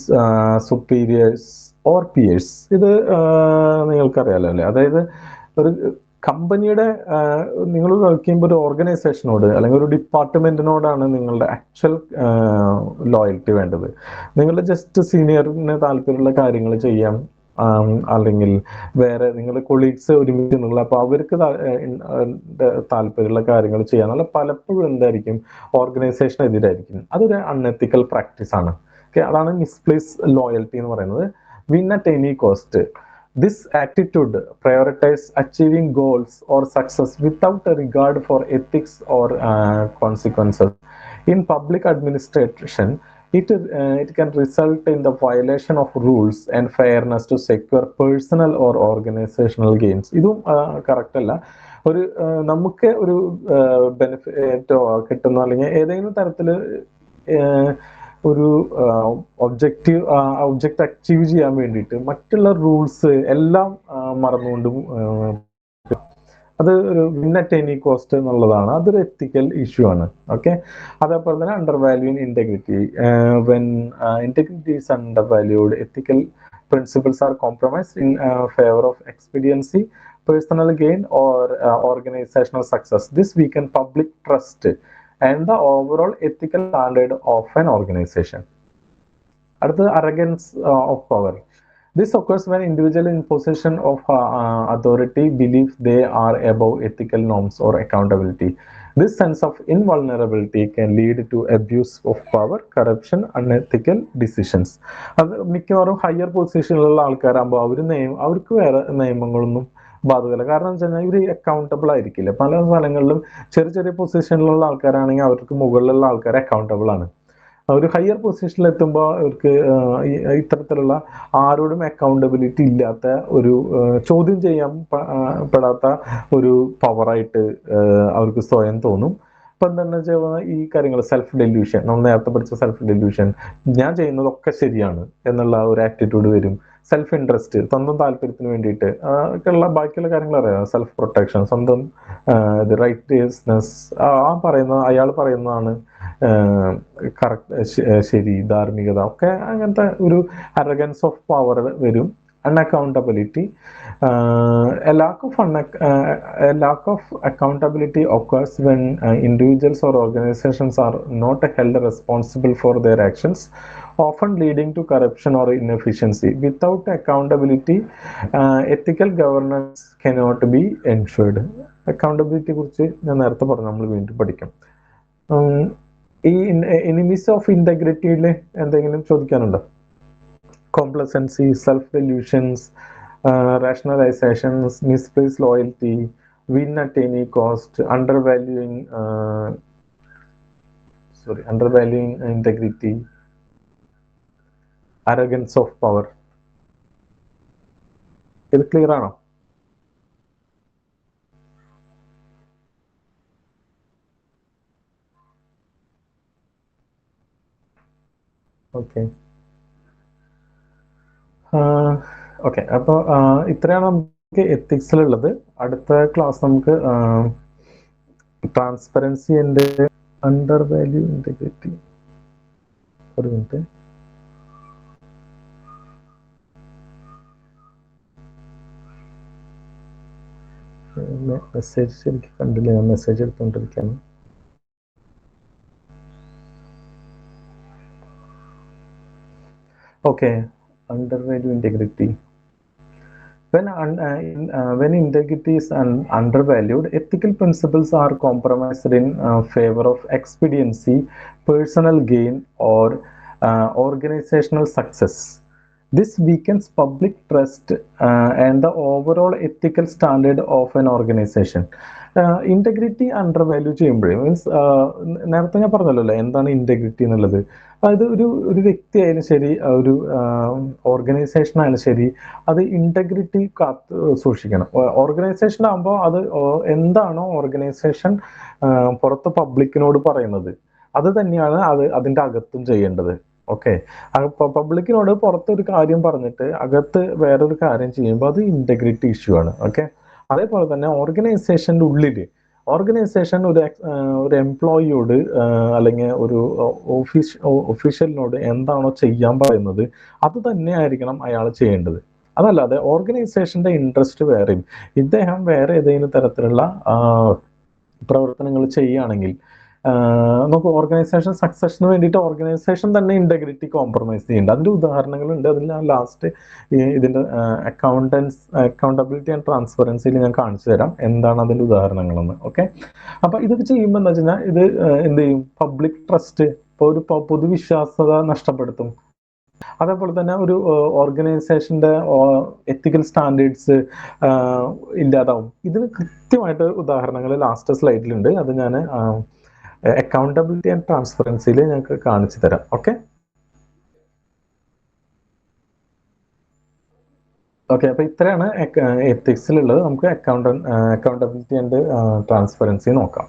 superiors or peers. ഇത് നിങ്ങൾക്കറിയാലോ അല്ലേ? അതായത് ഒരു കമ്പനിയുടെ നിങ്ങൾ work ചെയ്യുമ്പോൾ ഒരു ഓർഗനൈസേഷനോട് അല്ലെങ്കിൽ ഒരു ഡിപ്പാർട്ട്മെന്റിനോടാണ് നിങ്ങളുടെ ആക്ച്വൽ ലോയൽറ്റി വേണ്ടത്. നിങ്ങളുടെ ജസ്റ്റ് സീനിയറിന് താല്പര്യമുള്ള കാര്യങ്ങൾ ചെയ്യാം, അല്ലെങ്കിൽ വേറെ നിങ്ങളുടെ കൊളീഗ്സ് ഒരുമിച്ച് നിങ്ങൾ അപ്പോൾ അവർക്ക് താല്പര്യമുള്ള കാര്യങ്ങൾ ചെയ്യാന്നുള്ള പലപ്പോഴും എന്തായിരിക്കും ഓർഗനൈസേഷനെതിരായിരിക്കും. അതൊരു അൺഎത്തിക്കൽ പ്രാക്ടീസ് ആണ്. അതാണ് മിസ്പ്ലേസ് ലോയൽറ്റി എന്ന് പറയുന്നത്. Win at any cost. This attitude prioritizes achieving goals or success without a regard for ethics or consequences. In public administration, it can result in the violation of rules and fairness to secure personal or organizational gains. ഇതും correct അല്ല. ഒരു നമുക്ക് ഒരു ബെനിഫിറ്റോ കിട്ടുന്ന അല്ലെങ്കിൽ ഏതെങ്കിലും തരത്തിൽ ഒരു ഒബ്ജക്റ്റ് അച്ചീവ് ചെയ്യാൻ വേണ്ടിയിട്ട് മറ്റുള്ള റൂൾസ് എല്ലാം മറന്നുകൊണ്ടും അത് ഒരു വിൻ അറ്റ് എനി കോസ്റ്റ് എന്നുള്ളതാണ്. അതൊരു എത്തിക്കൽ ഇഷ്യൂ ആണ്. ഓക്കെ, അതേപോലെ തന്നെ undervaluing integrity. When integrity is undervalued, ethical principles are compromised in favour of expediency, personal gain or organizational success. This weaken public trust and the overall ethical standard of an organization. അടുത്തത് arrogance of power. This occurs when individual in possession of authority believe they are above ethical norms or accountability. This sense of invulnerability can lead to abuse of power, corruption, unethical decisions. അത് മിക്കവാറും higher പൊസിഷനിലുള്ള ആൾക്കാരാകുമ്പോൾ അവർക്ക് വേറെ നിയമങ്ങളൊന്നും ബാധകമല്ല. കാരണം എന്ന് വെച്ച് കഴിഞ്ഞാൽ ഇവർ അക്കൗണ്ടബിൾ ആയിരിക്കില്ല. പല സ്ഥലങ്ങളിലും ചെറിയ ചെറിയ പൊസിഷനിലുള്ള ആൾക്കാരാണെങ്കിൽ അവർക്ക് മുകളിലുള്ള ആൾക്കാർ അക്കൗണ്ടബിൾ ആണ്. ഒരു ഹയർ പൊസിഷനിൽ എത്തുമ്പോൾ അവർക്ക് ഇത്തരത്തിലുള്ള ആരോടും അക്കൗണ്ടബിലിറ്റി ഇല്ലാത്ത ഒരു ചോദ്യം ചെയ്യാൻ പെടാത്ത ഒരു പവറായിട്ട് അവർക്ക് സ്വയം തോന്നും. അപ്പൊ എന്താണെന്ന് വെച്ചാൽ ഈ കാര്യങ്ങൾ സെൽഫ് ഡെല്യൂഷൻ, നമ്മൾ നേരത്തെ പഠിച്ച സെൽഫ് ഡെല്യൂഷൻ, ഞാൻ ചെയ്യുന്നതൊക്കെ ശരിയാണ് എന്നുള്ള ഒരു ആറ്റിറ്റ്യൂഡ് വരും. സെൽഫ് ഇൻട്രസ്റ്റ്, സ്വന്തം താല്പര്യത്തിന് വേണ്ടിയിട്ട് ഒക്കെയുള്ള ബാക്കിയുള്ള കാര്യങ്ങൾ അറിയാം. സെൽഫ് പ്രൊട്ടക്ഷൻ, സ്വന്തം റൈറ്റ്നെസ്, അയാൾ പറയുന്നതാണ് കറക്റ്റ്, ശരി, ധാർമ്മികത ഒക്കെ, അങ്ങനത്തെ ഒരു അറഗൻസ് ഓഫ് പവർ വരും. Unaccountability. A lack of accountability occurs when individuals or organizations are not held responsible for their actions, often leading to corruption or inefficiency. Without accountability, ethical governance cannot be ensured. Accountability കുറിച്ച് ഞാൻ നേരത്തെ പറഞ്ഞു, നമ്മൾ വീണ്ടും പഠിക്കും. ഈ enemies of ഇന്റഗ്രിറ്റിയിൽ എന്തെങ്കിലും ചോദിക്കാനുണ്ടോ? Complacency, self-delusions, rationalizations, misplaced loyalty, win at any cost, undervaluing integrity, arrogance of power. ഇത് ക്ലിയർ ആണോ? ഓക്കെ ഓക്കെ, അപ്പോൾ ഇത്രയാണ് നമുക്ക് എത്തിക്സിലുള്ളത്. അടുത്ത ക്ലാസ് നമുക്ക് transparency and undervalue integrity. ഒരു മിനിറ്റ്. മെസ്സേജ് എനിക്ക് കണ്ടില്ല, ഞാൻ മെസ്സേജ് എടുത്തുകൊണ്ടിരിക്കുകയാണ്. Okay, undervalue integrity. When integrity is undervalued, ethical principles are compromised in favor of expediency, personal gain, or organizational success. This weakens public trust and the overall ethical standard of an organization. Integrity undervalue ചെയ്യുമ്പോഴേ means നേരത്തെ ഞാൻ പറഞ്ഞല്ലോ എന്താണ് integrity എന്നുള്ളത്. അതായത് ഒരു വ്യക്തി ആയാലും ശരി, ഒരു ഓർഗനൈസേഷൻ ആയാലും ശരി, അത് ഇന്റഗ്രിറ്റി കാത്ത് സൂക്ഷിക്കണം. ഓർഗനൈസേഷൻ ആകുമ്പോൾ അത് എന്താണോ ഓർഗനൈസേഷൻ പുറത്ത് പബ്ലിക്കിനോട് പറയുന്നത് അത് തന്നെയാണ് അതിൻ്റെ അകത്തും ചെയ്യേണ്ടത്. ഓക്കെ, പബ്ലിക്കിനോട് പുറത്തൊരു കാര്യം പറഞ്ഞിട്ട് അകത്ത് വേറൊരു കാര്യം ചെയ്യുമ്പോൾ അത് ഇന്റഗ്രിറ്റി ഇഷ്യൂ ആണ്. ഓക്കെ, അതേപോലെ തന്നെ ഓർഗനൈസേഷൻ്റെ ഉള്ളിൽ ഓർഗനൈസേഷൻ ഒരു എംപ്ലോയിയോട് അല്ലെങ്കിൽ ഒരു ഒഫീഷ്യലിനോട് എന്താണോ ചെയ്യാൻ പറയുന്നത് അത് തന്നെ ആയിരിക്കണം അയാൾ ചെയ്യേണ്ടത്. അതല്ലാതെ ഓർഗനൈസേഷന്റെ ഇൻട്രസ്റ്റ് വേറെയും ഇദ്ദേഹം വേറെ ഏതെങ്കിലും തരത്തിലുള്ള പ്രവർത്തനങ്ങൾ ചെയ്യുകയാണെങ്കിൽ നമുക്ക് ഓർഗനൈസേഷൻ സക്സസിന് വേണ്ടിയിട്ട് ഓർഗനൈസേഷൻ തന്നെ ഇന്റഗ്രിറ്റി കോംപ്രമൈസ് ചെയ്യുന്നുണ്ട്. അതിൻ്റെ ഉദാഹരണങ്ങളുണ്ട്. അതിൽ ഞാൻ ലാസ്റ്റ് ഇതിൻ്റെ അക്കൗണ്ടബിലിറ്റി ആൻഡ് ട്രാൻസ്പെറൻസിയിൽ ഞാൻ കാണിച്ചു തരാം എന്താണ് അതിൻ്റെ ഉദാഹരണങ്ങളെന്ന്. ഓക്കെ, അപ്പം ഇതൊക്കെ ചെയ്യുമ്പോൾ എന്താ വെച്ച് കഴിഞ്ഞാൽ ഇത് എന്ത് ചെയ്യും, പബ്ലിക് ട്രസ്റ്റ്, ഇപ്പോൾ ഒരു പൊതുവിശ്വാസത നഷ്ടപ്പെടുത്തും. അതേപോലെ തന്നെ ഒരു ഓർഗനൈസേഷന്റെ എത്തിക്കൽ സ്റ്റാൻഡേർഡ്സ് ഇല്ലാതാവും. ഇതിന് കൃത്യമായിട്ട് ഉദാഹരണങ്ങൾ ലാസ്റ്റ് സ്ലൈഡിലുണ്ട്. അത് ഞാൻ അക്കൗണ്ടബിലിറ്റി ആൻഡ് ട്രാൻസ്പെറൻസിയിൽ ഞങ്ങൾക്ക് കാണിച്ചു തരാം. ഓക്കെ, അപ്പൊ ഇത്രയാണ് എത്തിക്സിലുള്ളത്. നമുക്ക് അക്കൗണ്ടബിലിറ്റി ആൻഡ് ട്രാൻസ്പെറൻസി നോക്കാം.